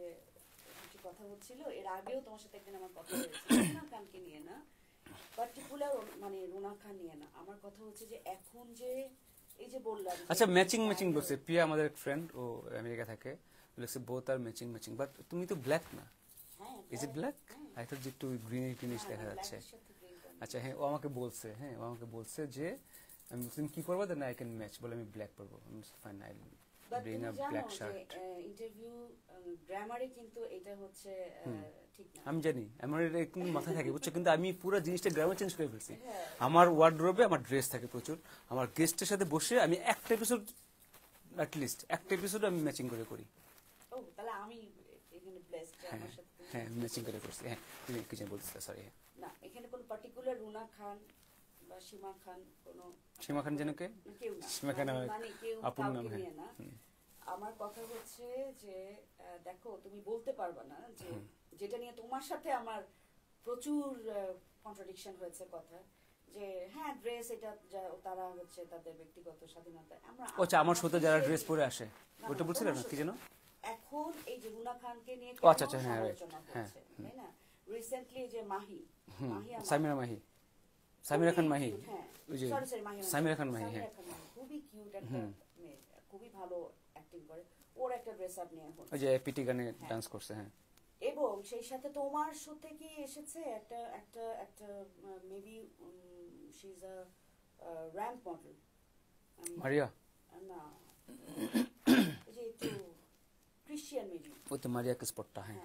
কিছু কথা হচ্ছিল এর আগেও তোমার সাথে একদিন আমার কথা হয়েছিল রুনা খানকে নিয়ে না, পার্টিকুলার মানে রুনা খান নিয়ে না। আমার কথা হচ্ছে যে এখন যে এই যে বললাম, আচ্ছা ম্যাচিং বলছে প্রিয়া, আমাদের এক ফ্রেন্ড, ও আমেরিকা থাকে, বলেছে বোথ আর ম্যাচিং, বাট তুমি তো ব্ল্যাক না। Is it black? I thought যে একটু গ্রিনিশ দেখা যাচ্ছে। আচ্ছা হ্যাঁ, ও আমাকে বলছে যে আমি বলছি কি করবো, দেন আই ক্যান ম্যাচ, বলে আমি ব্ল্যাক পরবো। Fine, I bring a black shirt. Interview গ্রামারে কিন্তু এটা হচ্ছে ঠিক না। আমি জানি, আমার এটা একটু মাথায় থাকে বুঝছো, কিন্তু আমি পুরো জিনিসটা গ্রামার চেঞ্জ করে ফেলছি। আমার ওয়ার্ডরোবে আমার ড্রেস থাকে প্রচুর, আমার গেস্টের সাথে বসে আমি একটা এপিসোড অ্যাটলিস্ট একটা এপিসোড আমি ম্যাচিং করে করি। ও তাহলে আমি এখানে ব্লেসড যে আমার সাথে হ্যাঁ ম্যাচিং করে করছি। হ্যাঁ তুমি কিছু বলছিলে, সরি। না এখানে কোনো পার্টিকুলার রুনা খান বা সীমা খান, কোনো সীমা খান যেন কে? কেউ না, সীমা খান মানে কেউ আপুর নাম। কাউকে নিয়ে না। আমার কথা হচ্ছে যে দেখো তুমি বলতে পারবা না যে যেটা নিয়ে তোমার সাথে আমার প্রচুর কন্ট্রাডিকশন হয়েছে কথা, যে হ্যাঁ ড্রেস এটা তারা হচ্ছে তাদের ব্যক্তিগত স্বাধীনতা। আমরা আচ্ছা আমার সাথে যারা ড্রেস পরে আসে ওটা বলছিলেন না কি যেন? এখন এই যে রুনা খানকে নিয়ে আচ্ছা আচ্ছা হ্যাঁ হ্যাঁ, তাই না? রিসেন্টলি যে মাহি সামিরা মাহি, সামিরা খান মাহি, হ্যাঁ ওই যে সরি সামিরা খান মাহি, হ্যাঁ খুবই কিউট একটা মেয়ে, খুবই ভালো অ্যাক্টিং করে, ওর একটা ড্রেস আপ নিয়ে এখন ওই যে পিটি গানে ডান্স করছে। হ্যাঁ, এবং সেই সাথে তোমার সাথে কি এসেছে একটা একটা একটা maybe she is a ramp model, মারিয়া না ওই যে একটু ক্রিশ্চিয়ান মেবি, ওই তো মারিয়া কিসপট্টা। হ্যাঁ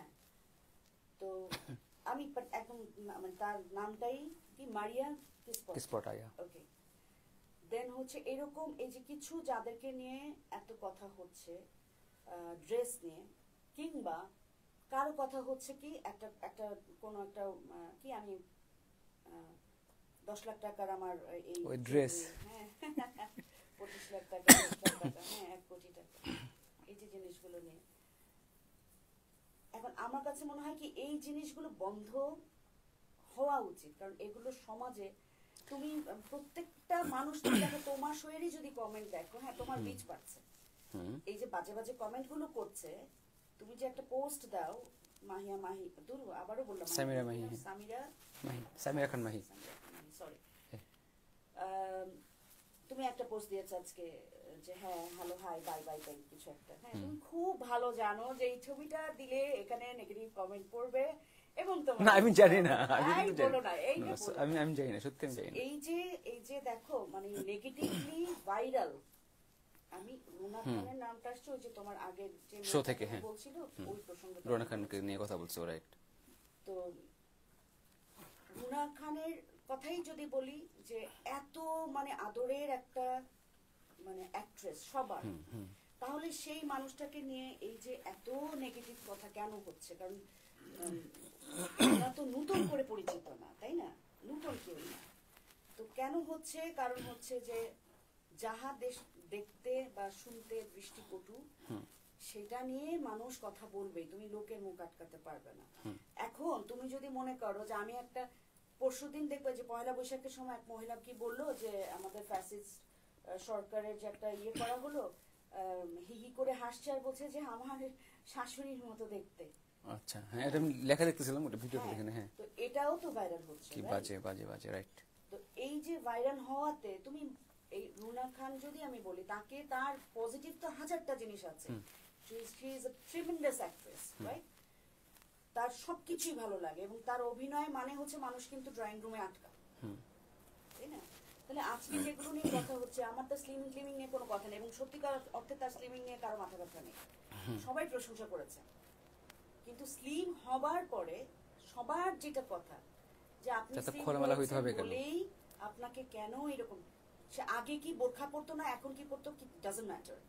তো আমি একদম মানে তার নামটাই কি মারিয়া কিসপট আয়া। ওকে, দেন হচ্ছে এরকম এই যে কিছু যাদেরকে নিয়ে এত কথা হচ্ছে ড্রেস নিয়ে, কিংবা কারো কথা হচ্ছে কি একটা একটা কোনো একটা কি আমি 10 লাখ টাকার আমার এই ওই ড্রেস, হ্যাঁ 25 লাখ টাকা 10 লাখ টাকা, হ্যাঁ 1 কোটি টাকা, এই যে জিনিসগুলো নিয়ে এখন আমার কাছে মনে হয় কি এই জিনিসগুলো বন্ধ হওয়া উচিত। কারণ এগুলো সমাজে তুমি প্রত্যেকটা মানুষ দেখো, তোমার শরীরই যদি কমেন্ট দেখো, হ্যাঁ তোমার রিচ পাচ্ছে, এই যে বাজে বাজে কমেন্ট গুলো করছে, তুমি যে একটা পোস্ট দাও মাহি দূর আবারও বললাম সামিরা মাহি, সামিরা খান মাহি, সরি, তুমি একটা পোস্ট দিয়েছো আজকে যে হ্যাঁ hello hi bye bye bye কিছু একটা, হ্যাঁ তুমি খুব ভালো জানো যে এই ছবিটা দিলে এখানে নেগেটিভ কমেন্ট পড়বে, এবং তোমার না আমি জানি না, আমি জানি না, সত্যি আমি জানি না। এই যে দেখো মানে নেগেটিভলি ভাইরাল, আমি রুনা খানের নামটা আসছে ওই যে তোমার আগের যে শো থেকে, হ্যাঁ বলছিল ওই প্রসঙ্গে রুনা খানকে নিয়ে কথা বলছো, রাইট? তো রুনা খানের কথাই যদি বলি যে এত মানে আদরের একটা মানে অ্যাক্ট্রেস সবার, তাহলে সেই মানুষটাকে নিয়ে এই যে এত নেগেটিভ কথা কেন হচ্ছে? কারণ ওরা তো নতুন করে পরিচিত না, তাই না? নতুন কেউ না, তো কেন হচ্ছে? কারণ হচ্ছে যে যাহা দেখতে বা শুনতে দৃষ্টিকটু, সেটা নিয়ে মানুষ কথা বলবে, তুমি লোকের মুখ আটকাতে পারবে না। এখন তুমি যদি মনে করো যে আমি একটা পরশুদিন দেখবে যে পয়লা বৈশাখের সময় এক মহিলা কি বললো যে আমাদের ফ্যাসিস্ট সরকারের যে একটা ইয়ে করা হলো, হি হি করে হাসছে আর বলছে যে আমার শাশুড়ির মতো দেখতে। আচ্ছা হ্যাঁ, এটা আমি লেখা দেখতেছিলাম, ওটা ভিডিওতে দেখেন। হ্যাঁ, তো এটাও তো ভাইরাল হচ্ছে, কি বাজে বাজে বাজে, রাইট? তো এই যে ভাইরাল হওয়াতে তুমি এই রুনা খান যদি আমি বলি, তাকে তার পজিটিভ তো হাজারটা জিনিস আছে, she is a tremendous actress, right? তার সবকিছুই ভালো লাগে এবং তার অভিনয় মানে হচ্ছে মানুষ কিন্তু ড্রয়িং রুমে আটকা, তাই না? তাহলে আজকে যেগুলো নিয়ে কথা হচ্ছে, আমার তো স্লিমিং নিয়ে কোনো কথা নেই এবং সত্যিকার অর্থে তার স্লিমিং নিয়ে কারো মাথা ব্যথা নেই, সবাই প্রশংসা করেছে। কিন্তু স্লিম হবার পরে সবার যেটা কথা যে আপনি খোলামেলা হইতে হবে বলেই আপনাকে কেন এরকম, সে আগে কি বোরখা পরতো না এখন কি পরতো কি ডাজন্ট ম্যাটার।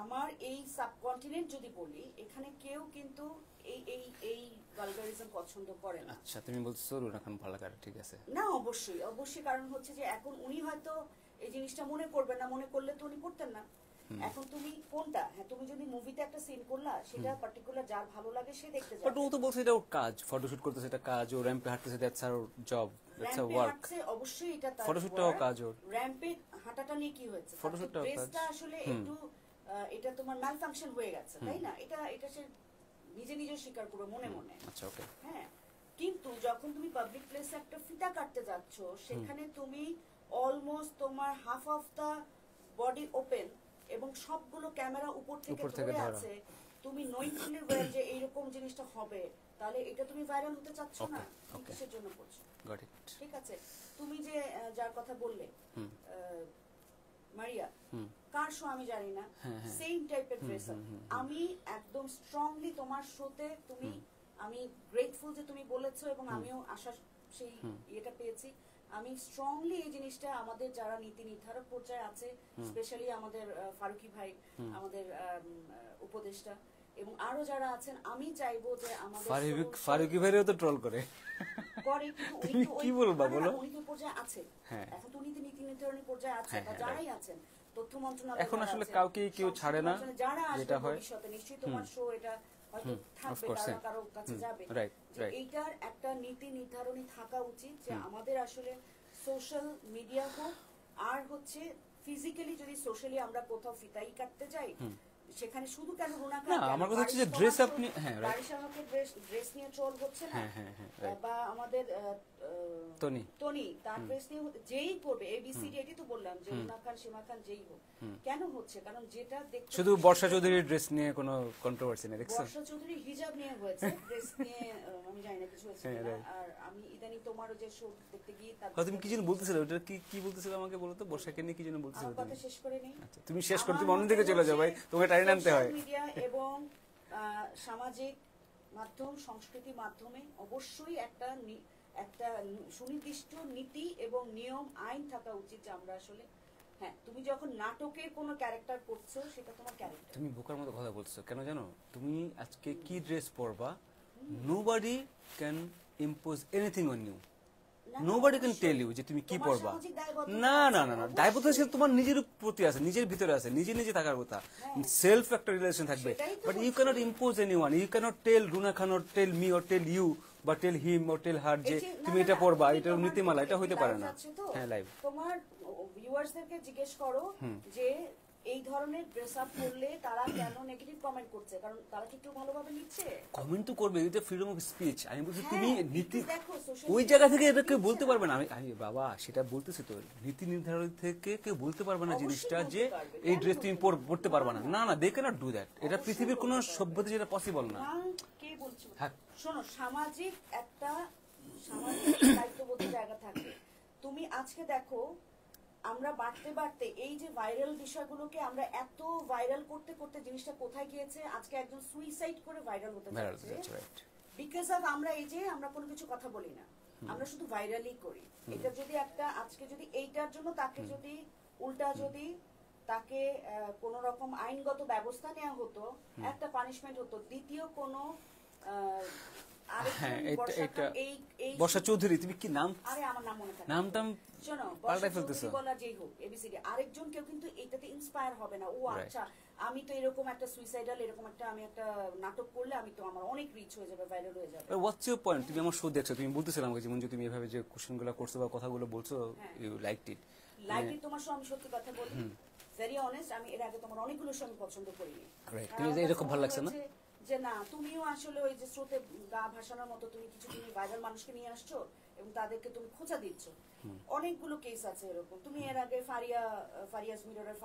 আমার এই সাবকন্টিনেন্ট যদি বলি, এখানে কেউ কিন্তু এই এই এই ভালগারিজম পছন্দ করে না। আচ্ছা, তুমি বলছো রুনা খান ভালো করে, ঠিক আছে না, অবশ্যই অবশ্যই, কারণ হচ্ছে যে এখন উনি হয়তো এই জিনিসটা মনে করবেন না, মনে করলে তো উনি করতেন না। এখন তুমি কোনটা, হ্যাঁ তুমি যদি মুভিতে একটা সিন করলা, সেটা পার্টিকুলার যার ভালো লাগে সে দেখতে যাবে। বাট ও তো বলছে এটা ওর কাজ, ফটোশুট করতেছে এটা কাজ, ও র্যাম্পে হাঁটতেছে that's her job, that's her work. অবশ্যই এটা তার ফটোশুটটাও কাজ ওর। র্যাম্পে হাঁটাটা নিয়ে কি হয়েছে? ফটোশুটটাও কাজ। ড্রেসটা আসলে একটু এটা তোমার ম্যালফাংশন হয়ে গেছে, তাই না? এটা সে নিজে নিজে স্বীকার করবে মনে মনে। আচ্ছা, ওকে। হ্যাঁ, কিন্তু যখন তুমি পাবলিক প্লেসে একটা ফিতা কাটতে যাচ্ছ, সেখানে তুমি অলমোস্ট তোমার half of the body open এবং সবগুলো ক্যামেরা উপর থেকে ধরে আছে, তুমি নইফুলি ওয়্যার যে এইরকম জিনিসটা হবে, তাহলে এটা তুমি ভাইরাল হতে চাচ্ছ না, কিসের জন্য করছো? Got it. ঠিক আছে, তুমি যে যার কথা বললে মারিয়া, কার শো আমি জানি না, সেম টাইপের ড্রেস আপ। আমি একদম স্ট্রংলি তোমার শোতে তুমি, আমি গ্রেটফুল যে তুমি বলেছো এবং আমিও আশা সেই ইয়েটা পেয়েছি। আমি স্ট্রংলি এই জিনিসটা আমাদের যারা নীতি নির্ধারক পর্যায়ে আছে, স্পেশালি আমাদের ফারুকি ভাই, আমাদের উপদেষ্টা এবং আরো যারা আছেন, আমি চাইবো যে আমাদের ফারুকি ভাইও তো ট্রোল করে কিন্তু কি বলবা বলো, উনি তো পর্যায়ে আছে, এখন তো উনি তো নীতি নির্ধারণী পর্যায়ে আছে, যারাই আছেন তথ্য মন্ত্রণালয়, এখন আসলে কাউকে কেউ ছাড়ে না, যারা যেটা হয় ভবিষ্যতে নিশ্চয়ই তোমার শো এটা হয়তো থাকবে, কারো কারো কাছে যাবে, এইটার একটা নীতি নির্ধারণী থাকা উচিত যে আমাদের আসলে সোশ্যাল মিডিয়া হোক আর হচ্ছে ফিজিক্যালি, যদি সোশ্যালি আমরা কোথাও ফিতাই কাটতে যাই, সেখানে শুধু কেন রুনা খান, আমার কথা হচ্ছে যে ড্রেস আপনি, হ্যাঁ রাইট, ড্রেস নিয়ে ট্রোল হচ্ছে না, বা আমাদের টনি তার ড্রেস নিয়ে যেই করবে এবিসিডি, এটি তো বললাম যে রুনা খান, সীমা খান যেই হোক, কেন হচ্ছে? কারণ যেটা দেখতে, শুধু বর্ষা চৌধুরীর ড্রেস নিয়ে কোনো কন্ট্রোভার্সি নেই, দেখছো? বর্ষা চৌধুরী হিজাব নিয়ে হয়েছে, ড্রেস নিয়ে আমি জানি না কিছু হয়েছে কিনা। আর আমি ইদানি তোমারও যে শো দেখতে গিয়ে, তারপর তুমি কি যেন বলতেছিলে, ওটা কি বলতেছিলে আমাকে বলো তো, বর্ষাকে নিয়ে কি যেন বলতেছিলে? আমার কথা শেষ করে নেই। আচ্ছা, তুমি শেষ করো, তুমি অন্যদিকে চলে যাও ভাই, তোমাকে টাইম আনতে হয়। মিডিয়া এবং সামাজিক মাধ্যম, সংস্কৃতি মাধ্যমে অবশ্যই একটা সুনির্দিষ্ট নীতি এবং নিয়ম আইন থাকা উচিত, যে আমরা আসলে, হ্যাঁ তুমি যখন নাটকের কোনো ক্যারেক্টার করছো, সেটা তোমার ক্যারেক্টার। তুমি বোকার মতো কথা বলছো কেন জানো? তুমি আজকে কি ড্রেস পরবা, nobody can impose anything on you, nobody can tell you যে তুমি কি পরবা। না না না না, দায়বদ্ধতা তোমার নিজের প্রতি আছে, নিজের ভিতরে আছে, নিজে নিজে থাকার কথা, সেলফ একটা রিলেশন থাকবে। But you can't impose anyone, you can't tell Runa Khan or tell me or tell you বা টেল হিম অর টেল হার যে তুমি এটা পরবা, এটা নীতিমালা, এটা হইতে পারে না। হ্যাঁ, লাইভ তোমার ভিউয়ার্সদেরকে জিজ্ঞেস করো যে এই ধরনের ড্রেস আপ করলে তারা কেন নেগেটিভ কমেন্ট করছে, কারণ তারা কি একটু ভালোভাবে নিচ্ছে? কমেন্ট তো করবে, এটা ফ্রিডম অফ স্পিচ। আমি বলছি তুমি নীতি ওই জায়গা থেকে এটা কেউ বলতে পারবে না। আমি বাবা সেটা বলতেছি তো, নীতি নির্ধারণ থেকে কেউ বলতে পারবে না জিনিসটা যে এই ড্রেস তুমি পরতে পারবে না, না না, দে ক্যানট ডু দ্যাট। এটা পৃথিবীর কোনো সভ্যতা যেটা পসিবল না। কে বলছে? শোনো, সামাজিক দায়িত্ববোধের জায়গা থাকে। তুমি আজকে দেখো, আমরা বাড়তে বাড়তে এই যে ভাইরাল বিষয়গুলোকে আমরা এত ভাইরাল করতে করতে জিনিসটা কোথায় গিয়েছে, আজকে একজন সুইসাইড করে ভাইরাল হতে যাচ্ছে, বিকজ অফ আমরা এই যে আমরা কোনো কিছু কথা বলি না, আমরা শুধু ভাইরালই করি। এটা যদি একটা আজকে যদি এইটার জন্য তাকে যদি উল্টা যদি তাকে কোন রকম আইনগত ব্যবস্থা নেওয়া হতো, একটা পানিশমেন্ট হতো, দ্বিতীয় কোনো বর্ষা চৌধুরী, তুমি কি নাম? আরে আমার নাম মনে থাকে, নামটাম শোনো, বর্ষা চৌধুরী বলা যেই হোক এবিসিডি, আরেকজন কেউ কিন্তু এটাতে ইন্সপায়ার হবে না। ও আচ্ছা, আমি তো এরকম একটা সুইসাইডাল, এরকম একটা আমি একটা নাটক করলে আমি তো আমার অনেক রিচ হয়ে যাবে, ভাইরাল হয়ে যাবে। What's your point? তুমি আমার শো দেখছো, তুমি বলতেছিলাম আমাকে যেমন যে তুমি এভাবে যে কোশ্চেনগুলো করছো বা কথাগুলো বলছো, ইউ লাইকড ইট। তোমার শো আমি সত্যি কথা বলি, ভেরি অনেস্ট, আমি এর আগে তোমার অনেকগুলো শো আমি পছন্দ করিনি। এরকম ভালো লাগছে না যে না, তুমিও আসলে ওই যে স্রোতে গা ভাসানোর মতো তুমি কিছু তুমি ভাইরাল মানুষকে নিয়ে আসছো এবং তাদেরকে তুমি খোঁচা দিচ্ছ। অনেকগুলো কেস আছে এরকম। তুমি এর আগে ফারিয়াস মিররের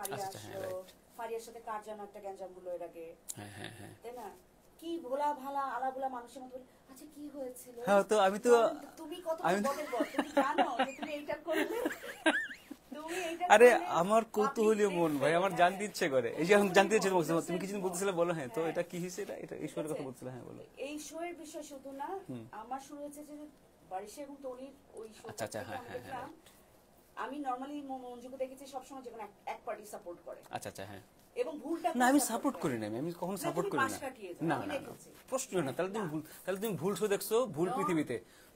ফারিয়ার সাথে কার যেন একটা গ্যাঞ্জাম হলো এর আগে, তাই না? কি ভোলা ভালা আলাবলা মানুষের মতো বলে, আচ্ছা কি হয়েছিল, হ্যাঁ তো আমি তো তুমি কত বদের বল, তুমি জানো যে তুমি এইটা করলে, তুমি এইটা আরে করলে আমার কৌতূহলী public মন ভাই, দেখবে, আমার হ্যাঁ। জানতে ইচ্ছে করে, এই যে এখন জানতে ইচ্ছে করছে, তুমি Innocent কিছু মন। বলতেছিলে বলো, হ্যাঁ তো হ্যাঁ। এটা কি হয়েছে, এটা এই শোয়ের কথা বলছিলে, হ্যাঁ বলো। এই শোয়ের বিষয় শুধু না, আমার শুরু হয়েছে যে বারিশা এবং তনির ওই শো আচ্ছা, আচ্ছা, হ্যাঁ, হ্যাঁ, দেখলাম। আমি নরমালি মঞ্জুকে দেখেছি সবসময় যেখানে এক পার্টি সাপোর্ট করে, আচ্ছা আচ্ছা, হ্যাঁ। এবং ভুলটা না আমি সাপোর্ট করি না, আমি কখনো না, সাপোর্ট তুমি করি পাশ না। কাটিয়ে যাও, না আমি না না, দেখেছি। প্রশ্নই না, তাহলে তুমি না। ভুল, তাহলে তুমি ভুল শো দেখছো, ভুল No. পৃথিবীতে।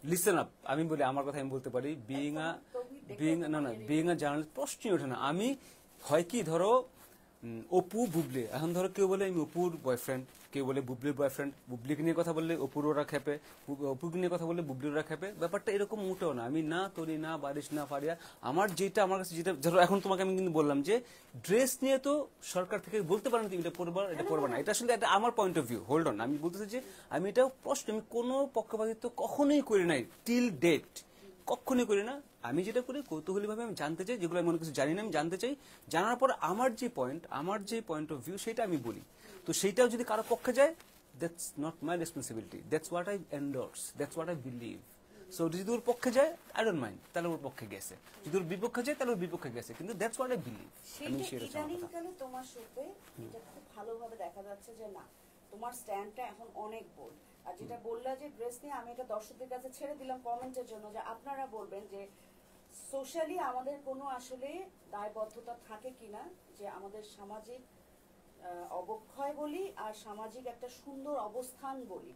লিসেন আপ, আমি বলি আমার কথা আমি বলতে পারি, বিইং আ না না, বিইং আ জার্নালিস্ট প্রশ্নই ওঠে না। আমি হয় কি ধরো অপু বুবলি, এখন ধরো কেউ বলে আমি অপুর বয়ফ্রেন্ড, কেউ বলে বুবলির বয়ফ্রেন্ড, বুবলিকে নিয়ে কথা বললে অপুর ওরা খেপে, অপুকে নিয়ে কথা বললে বুবলির ওরা খেপে। ব্যাপারটা এরকম মোটেও না। আমি না তরি না বারিশ না ফারিয়া, আমার যেটা আমার কাছে যেটা, ধরো এখন তোমাকে আমি কিন্তু বললাম যে ড্রেস নিয়ে তো সরকার থেকে বলতে পারেন তুমি এটা পরবা এটা পরবা না, এটা আসলে এটা আমার point of view. Hold on, আমি বলতেছি যে আমি এটা প্রশ্ন, আমি কোনো পক্ষপাতিত্ব কখনোই করি নাই টিল ডেট, কখনোই করি না। আমি যেটা করি কৌতূহলী ভাবে আমি জানতে চাই, যেগুলো আমি অনেক কিছু জানি না আমি জানতে চাই, জানার পর আমার যে পয়েন্ট অফ ভিউ সেটা আমি বলি। তো সেইটাও যদি কারো পক্ষে যায়, that's not my responsibility, that's what I endorse, that's what I believe. So যদি ওর পক্ষে যায় আই ডোন্ট মাইন্ড, তাহলে ওর পক্ষে গেছে, যদি ওর বিপক্ষে যায় তাহলে ওর বিপক্ষে গেছে, কিন্তু দ্যাটস হোয়াট আই বিলিভ। আমি সেটা সেটা আমার কথা। ইদানিংকালে তোমার শোতে এটা খুব ভালোভাবে দেখা যাচ্ছে যে না, তোমার স্ট্যান্ডটা এখন অনেক বোল্ড। আর যেটা বললা যে ড্রেস নিয়ে, আমি এটা দর্শকদের কাছে ছেড়ে দিলাম কমেন্টের জন্য, যে আপনারা বলবেন যে সোশ্যালি আমাদের কোনো আসলে দায়বদ্ধতা থাকে কিনা, যে আমাদের সামাজিক অবক্ষয় বলি আর সামাজিক একটা সুন্দর অবস্থান বলি,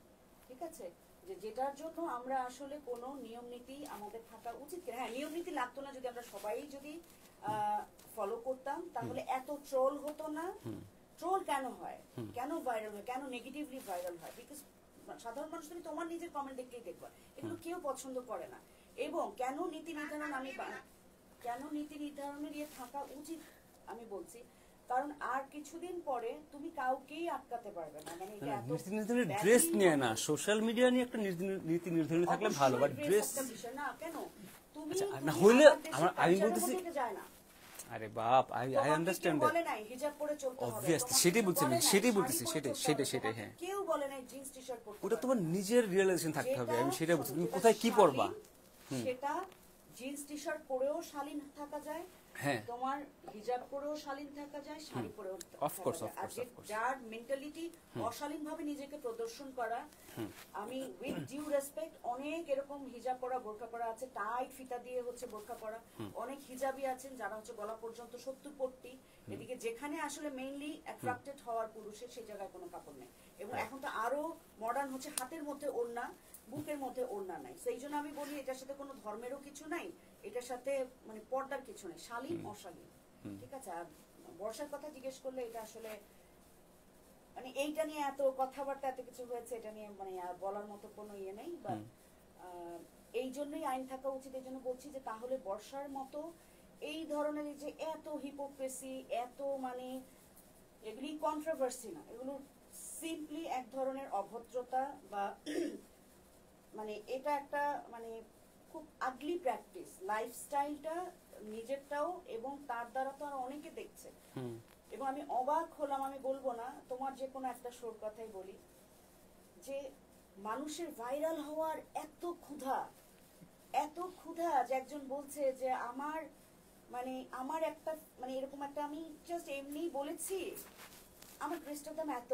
ঠিক আছে, যে যেটার জন্য আমরা আসলে কোনো নিয়ম নীতি আমাদের থাকা উচিত কিনা। হ্যাঁ, নিয়ম নীতি লাগতো না যদি আমরা সবাই যদি ফলো করতাম, তাহলে এত ট্রোল হতো না। ট্রোল কেন হয়, কেন ভাইরাল হয়, কেন নেগেটিভলি ভাইরাল হয়? বিকজ সাধারণ মানুষ, তুমি তোমার নিজের কমেন্ট দেখলেই দেখবা এগুলো কেউ পছন্দ করে না। এবং কেন নীতি নির্ধারণ, কেন নীতি নির্ধারণের ইয়ে থাকা উচিত আমি বলছি, কারণ আর কিছুদিন পরে তুমি কাউকেই আটকাতে পারবে না। মানে এটা এত নীতি নির্ধারণের ড্রেস নিয়ে না, সোশ্যাল মিডিয়া নিয়ে একটা নীতি নির্ধারণ থাকলে ভালো, বাট অবশ্যই ড্রেস একটা বিষয় না, কেন তুমি না হইলে আমি culture এর বলতেছি, মধ্যে যায় না। আরে বাপ, আই তোমাকে আন্ডারস্ট্যান্ড কেউ বলে নাই হিজাব পরে চলতে হবে, অবভিয়াসলি তোমাকে সেটাই কেউ বলছি, বলে নাই সেটাই শাড়ি বলতেছি, পরে সেটাই চলতে সেটাই হবে, সেটাই তোমাকে হ্যাঁ। কেউ বলে নাই জিন্স টি শার্ট পরতে ওটা হবে। তোমার নিজের রিয়েলাইজেশন থাকতে হবে, আমি সেটা বলছি। তুমি কোথায় কি পরবা, সেটা জিন্স টি শার্ট পরেও শালীন থাকা যায়, হ্যাঁ তোমার হিজাব পরেও শালীন থাকা যায়, শাড়ি পরেও Of course, থাকা যায়। of আর course, of course. যার মেন্টালিটি অশালীন ভাবে নিজেকে প্রদর্শন করা, আমি উইথ ডিউ রেসপেক্ট, অনেক এরকম হিজাব পরা বোরকা পরা আছে, টাইট ফিতা দিয়ে হচ্ছে বোরকা পরা, অনেক হিজাবি আছেন যারা হচ্ছে গলা পর্যন্ত 70 পট্টি, এদিকে যেখানে আসলে মেইনলি অ্যাট্রাক্টেড হওয়ার পুরুষের সেই জায়গায় কোনো কাপড় নেই। এবং এখন তো আরো মডার্ন হচ্ছে, হাতের মধ্যে ওড়না, বুকের মধ্যে ওড়না নাই। সেই জন্য আমি বলি এটার সাথে কোনো ধর্মেরও কিছু নাই, এটার সাথে মানে পর্দার কিছু নেই, শালীন অশালীন, ঠিক আছে। আর বর্ষার কথা জিজ্ঞেস করলে, এটা আসলে মানে এইটা নিয়ে এত কথাবার্তা এত কিছু হয়েছে, এটা নিয়ে মানে আর বলার মতো কোনো ইয়ে নেই। বাট এই জন্যই আইন থাকা উচিত। এই জন্য বলছি যে তাহলে বর্ষার মতো এই ধরনের যে এত হিপোক্রেসি, এত মানে এগুলি কন্ট্রোভার্সি না, এগুলো সিম্পলি এক ধরনের অভদ্রতা বা মানে এটা একটা মানে খুব আগলি প্র্যাকটিস, লাইফস্টাইলটা নিজেরটাও এবং তার দ্বারা তো আর অনেকে দেখছে। এবং আমি অবাক হলাম, আমি বলবো না, তোমার যে কোনো একটা শোর কথাই বলি, যে মানুষের ভাইরাল হওয়ার এত ক্ষুধা যে একজন বলছে যে আমার মানে আমার একটা মানে এরকম একটা, আমি জাস্ট এমনি বলেছি আমার ড্রেসটার দাম এত,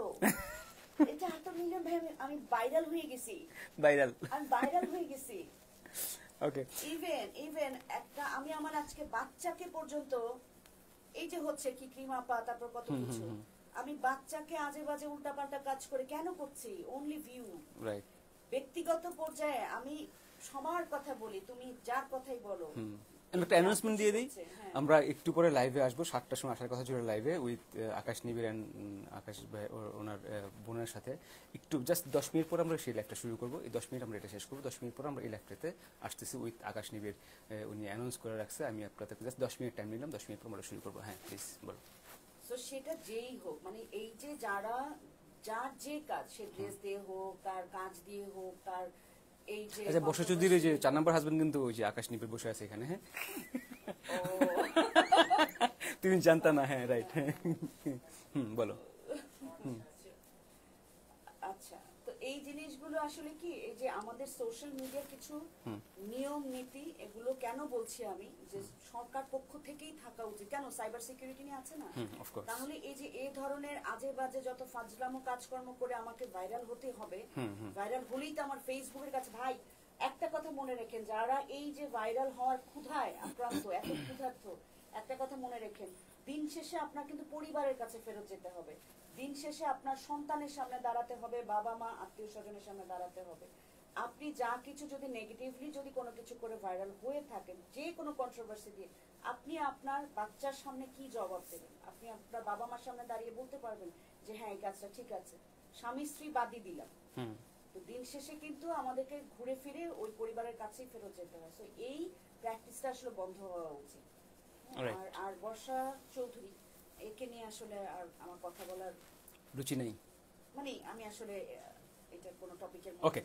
এটা এত মিলিয়ন, ভাই আমি ভাইরাল হয়ে গেছি, আমি ভাইরাল হয়ে গেছি। ওকে, ইভেন একটা আমি আমার আজকে বাচ্চাকে পর্যন্ত, এই যে হচ্ছে কি ক্রিম আপা, তারপর কত কিছু, আমি বাচ্চাকে আজে বাজে উল্টাপাল্টা কাজ করে কেন করছি? Only view. রাইট। ব্যক্তিগত পর্যায়ে আমি সবার কথা বলি, তুমি যার কথাই বলো। একটা অ্যানাউন্সমেন্ট দিয়ে দিই, হ্যাঁ। আমরা একটু পরে লাইভে আসবো, 7টার সময় আসার কথা ছিল লাইভে উইথ আকাশ নিবিড় অ্যান্ড আকাশ ভাই ওনার বোনের সাথে। একটু জাস্ট 10 মিনিট পর আমরা সেই লাইভটা শুরু করবো, এই 10 মিনিট আমরা এটা শেষ করবো, 10 মিনিট পর আমরা এই লাইভটাতে আসতেছি উইথ আকাশ নিবিড়। উনি অ্যানাউন্স করে রাখছে, আমি আপনাদের জাস্ট 10 মিনিট টাইম নিলাম, 10 মিনিট পর আমরা শুরু করবো। হ্যাঁ প্লিজ বলো। তো সেটা যেই হোক, মানে এই যে যারা যার যে কাজ, সে ড্রেস দিয়ে হোক, তার কাজ দিয়ে হোক, তার এই যে আচ্ছা, বর্ষা চৌধুরীর এই যে 4 নাম্বার হাজবেন্ড কিন্তু ওই যে আকাশ নিবিড় বসে আছে এখানে। হ্যাঁ তুমি জানতা না? হ্যাঁ রাইট। বলো। আচ্ছা, তো এই জিনিসগুলো আসলে কি, এই যে আমাদের সোশ্যাল মিডিয়ার কিছু নিয়ম নীতি, এগুলো কেন বলছি আমি যে সরকার পক্ষ থেকেই থাকা উচিত। কেন, সাইবার সিকিউরিটি নিয়ে আছে না, তাহলে এই যে এই ধরনের আজে বাজে যত ফাজলামো কাজকর্ম করে আমাকে ভাইরাল হতে হবে, ভাইরাল হলেই তো আমার ফেসবুকের কাছে, ভাই একটা কথা মনে রেখেন, যারা এই যে ভাইরাল হওয়ার ক্ষুধায় আক্রান্ত, এত ক্ষুধার্ত, একটা কথা মনে রেখেন, দিন শেষে আপনার কিন্তু পরিবারের কাছে ফেরত যেতে হবে, দিন শেষে আপনার সন্তানের সামনে দাঁড়াতে হবে, বাবা মা আত্মীয় স্বজনের সামনে দাঁড়াতে হবে। আপনি যা কিছু যদি নেগেটিভলি যদি কোনো কিছু করে ভাইরাল হয়ে থাকেন, যে কোনো কন্ট্রোভার্সি দিয়ে, আপনি আপনার বাচ্চার সামনে কি জবাব দেবেন? আপনি আপনার বাবা মার সামনে দাঁড়িয়ে বলতে পারবেন যে হ্যাঁ এই কাজটা ঠিক আছে? স্বামী স্ত্রী বাদই দিলাম, তো দিন শেষে কিন্তু আমাদেরকে ঘুরে ফিরে ওই পরিবারের কাছেই ফেরত যেতে হয়। তো এই প্র্যাকটিসটা আসলে বন্ধ হওয়া উচিত। আর বর্ষা চৌধুরী, একে নিয়ে আসলে আর আমার কথা বলার রুচি নেই, মানে আমি আসলে এটা কোনো টপিকের ওকে।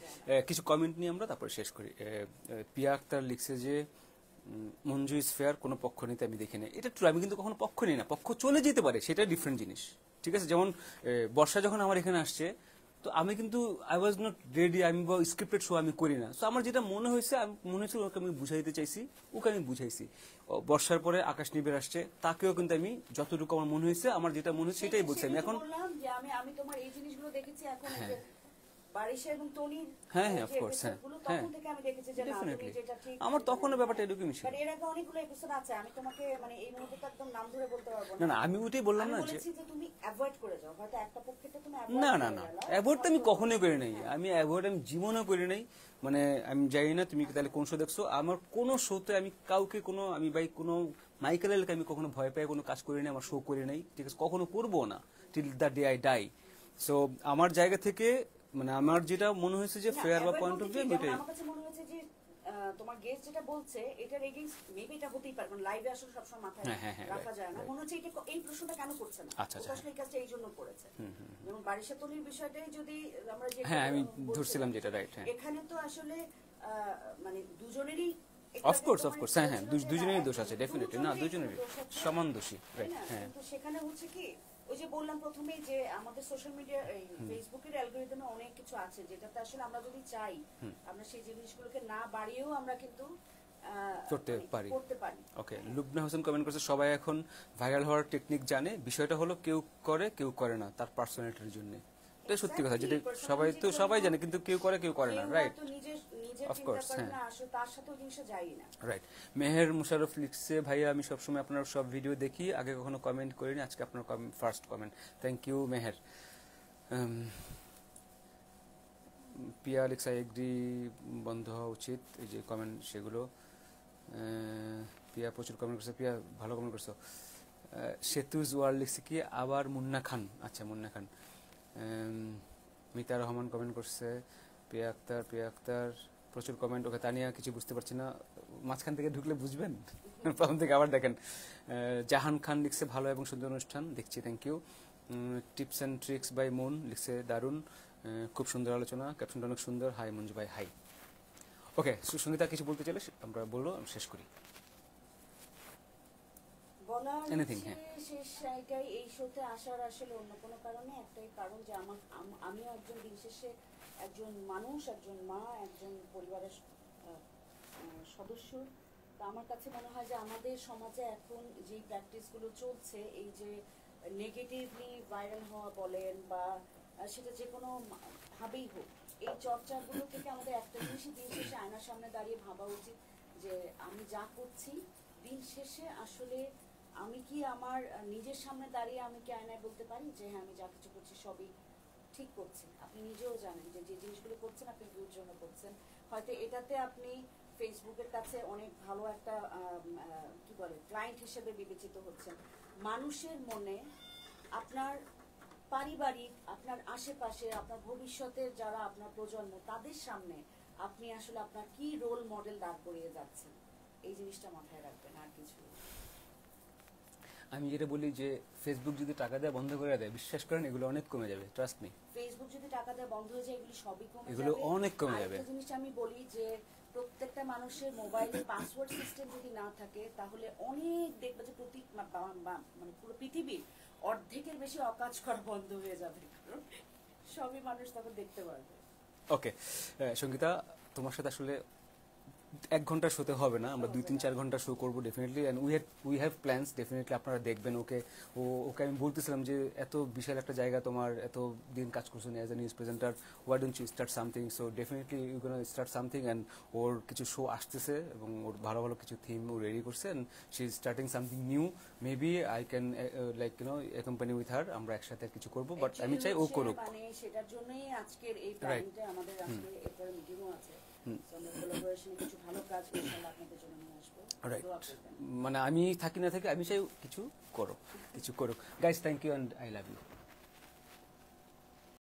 কিছু কমেন্ট নিয়ে আমরা তারপরে শেষ করি। পিয়া আক্তার লিখছে যে মঞ্জু ইজ ফেয়ার, কোনো পক্ষ নিতে আমি দেখি না। এটা ট্রু, আমি কিন্তু কখনো পক্ষ নিই না, পক্ষ চলে যেতে পারে, সেটা ডিফারেন্ট জিনিস, ঠিক আছে। যেমন বর্ষা যখন আমার এখানে আসছে, তো আমি কিন্তু আই ওয়াজ নট রেডি, আমি স্ক্রিপ্টেড শো আমি করি না। তো আমার যেটা মনে হয়েছে, মনে হয়েছিল ওকে আমি বুঝাইতে চাইছি, ওকে আমি বুঝাইছি। বর্ষার পরে আকাশ নিবের আসছে, তাকেও কিন্তু আমি যতটুকু আমার মনে হয়েছে, আমার যেটা মনে হয়েছে সেটাই বলছি। আমি এখন বললাম যে আমি তোমার এই জিনিসগুলো দেখেছি এখন, বারিশা এবং তনির, হ্যাঁ হ্যাঁ, অফ কোর্স, হ্যাঁ তখন থেকে আমি দেখেছি যে না, তুমি যেটা ঠিক, আমার তখনও ব্যাপারটা এরকমই ছিল। এর আগে অনেকগুলো এপিসোড আছে, আমি তোমাকে মানে এই মুহূর্তে তো একদম নাম ধরে বলতে পারবো না। না, আমি ওইটাই বললাম না যে তুমি অ্যাভয়েড করে যাও, হয়তো একটা পক্ষেটা তুমি না না না, অ্যাভয়েড তো আমি কখনোই করি নাই, আমি অ্যাভয়েড আমি জীবনেও করি নাই। মানে আমি জানি না তুমি তাহলে কোন শো দেখছো, আমার কোন শোতে আমি কাউকে কোনো, আমি ভাই কোনো মাইকেল এলকে আমি কখনো ভয় পাই কোনো কাজ করি নাই, আমার শো করি নাই, ঠিক আছে, কখনো করবো না, till the day I die. So আমার জায়গা থেকে মানে আমার যেটা মনে হয়েছে যে ফেয়ার বা পয়েন্ট অফ ভিউ, ওইটাই আমার কাছে মনে হয়েছে যে তোমার গেস্ট যেটা বলছে এটার এগেইনস্ট মেবি এটা হতেই পারে, কারণ লাইভে আসলে সবসময় মাথায় রাখা যায় না। মনে হচ্ছে এটা এই প্রশ্নটা কেন করছে না, আসলে এই কাজটা এই জন্য করেছে। যেমন বারিশা তলির বিষয়টাই যদি আমরা যে, হ্যাঁ আমি ধরছিলাম যেটা, রাইট, হ্যাঁ এখানে তো আসলে মানে দুজনেরই, অফকোর্স অফকোর্স, হ্যাঁ হ্যাঁ, দুজনেরই দোষ আছে, ডেফিনেটলি, না দুজনেরই সমান দোষী, রাইট, হ্যাঁ। তো সেখানে হচ্ছে কি, ওই যে বললাম প্রথমেই যে আমাদের সোশ্যাল মিডিয়া, এই ফেসবুকের অ্যালগরিদমে অনেক কিছু আছে যেটাতে আসলে আমরা যদি চাই, আমরা সেই জিনিসগুলোকে না বাড়িয়েও আমরা কিন্তু করতে পারি। ওকে, লুবনা হোসেন কমেন্ট করছে, সবাই এখন ভাইরাল হওয়ার টেকনিক জানে, বিষয়টা হলো কেউ করে কেউ করে না তার পার্সোনালিটির জন্য। এটা সত্যি কথা, যেটা সবাই জানে, কিন্তু কেউ করে কেউ করে না, রাইট, অফকোর্স, হ্যাঁ, তার সাথেও জিনিস যাই না, রাইট। মেহের মুশারফ লিখছে, ভাইয়া আমি সবসময় আপনার সব ভিডিও দেখি, আগে কখনো কমেন্ট করিনি, আজকে আপনার first comment, thank you Meher. Pia লিখছে এগ্রি, বন্ধ হওয়া উচিত, এই যে কমেন্ট সেগুলো। পিয়া প্রচুর কমেন্ট করছে, পিয়া ভালো কমেন্ট করছো। সেতুজ ওয়ার্ল্ড লিখছে কি আবার মুন্না খান, আচ্ছা মুন্না খান। মিতা রহমান কমেন্ট করছে, পিয়া আক্তার প্রচুর কমেন্ট। ওকে, তানিয়া কিছু বুঝতে পারছি না, মাঝখান থেকে ঢুকলে বুঝবেন, প্রথম থেকে আবার দেখেন। জাহান খান লিখছে ভালো এবং সুন্দর অনুষ্ঠান দেখছি, thank you. Tips and tricks by moon লিখছে দারুণ, খুব সুন্দর আলোচনা, ক্যাপশনটা অনেক সুন্দর, হাই মঞ্জু ভাই, হাই। ওকে, সুসংগীতা কিছু বলতে চাইলে আমরা বলবো, শেষ করি। এনিথিং, হ্যাঁ, শেষ এটাই, এই শোতে আসার আসলে অন্য কোনো কারণে, একটাই কারণ যে আমিও একজন দিন শেষে একজন মানুষ, একজন মা, একজন পরিবারের সদস্য। তো আমার কাছে মনে হয় যে আমাদের সমাজে এখন যেই প্র্যাকটিসগুলো চলছে, এই যে নেগেটিভলি ভাইরাল হওয়া বলেন বা সেটা যে কোনো ভাবেই হোক, এই চর্চাগুলো থেকে আমাদের একটা জিনিসই দিন শেষে আয়নার সামনে দাঁড়িয়ে ভাবা উচিত যে আমি যা করছি দিন শেষে আসলে আমি কি আমার নিজের সামনে দাঁড়িয়ে আমি কি আয়নায় বলতে পারি যে হ্যাঁ আমি যা কিছু করছি সবই ঠিক করছি? আপনি নিজেও জানেন যে যে জিনিসগুলো করছেন আপনি ভিউর জন্য করছেন, হয়তো এটাতে আপনি ফেসবুকের কাছে অনেক ভালো একটা কি বলে ক্লায়েন্ট হিসেবে বিবেচিত হচ্ছেন। মানুষের মনে আপনার পারিবারিক, আপনার আশেপাশে, আপনার ভবিষ্যতের যারা আপনার প্রজন্ম, তাদের সামনে আপনি আসলে আপনার কি রোল মডেল দাঁড় করিয়ে যাচ্ছেন, এই জিনিসটা মাথায় রাখবেন, আর কিছু। আমি যেটা বলি যে ফেসবুক যদি টাকা দেওয়া বন্ধ করে দেয়, বিশ্বাস করেন এগুলো অনেক কমে যাবে, ট্রাস্ট মি। ফেসবুক যদি টাকা দেওয়া বন্ধ হয়ে যায় এগুলো সবই কমে যাবে, এগুলো অনেক কমে যাবে। একটা জিনিস আমি বলি যে প্রত্যেকটা মানুষের মোবাইলে পাসওয়ার্ড সিস্টেম যদি না থাকে তাহলে অনেক দেখবে যে মানে পুরো পৃথিবীর অর্ধেকের বেশি অকাজ করা বন্ধ হয়ে যাবে, কারণ সবই মানুষ তখন দেখতে পারবে। ওকে সঙ্গীতা, তোমার সাথে আসলে 1 ঘন্টা শোতে হবে না, আমরা 2-3-4 ঘন্টা শো করবো definitely, and we have plans definitely, আপনারা দেখবেন। ওকে আমি বলতেছিলাম যে এত বিশাল একটা জায়গা, তোমার এত দিন কাজ করছো as a news presenter, why don't you start something? So definitely you gonna start something, and ওর কিছু শো আসতেছে এবং ওর ভালো ভালো কিছু থিম ও রেডি করছে, and she is starting something new. Maybe I can like accompany with her, আমরা একসাথে কিছু করবো, বাট আমি চাই ও করুক। মানে সেটার জন্যই আজকের এই প্ল্যানটা, আমাদের আজকে এরপরে মিটিংও আছে। আমরা কোলাবোরেশনে কিছু ভালো কাজ ইনশাআল্লাহ আপনাদের জন্য নিয়ে আসবো। দোয়া করবেন। মানে আমি থাকি না থাকি আমি চাই কিছু করুক guys. Thank you and I love you.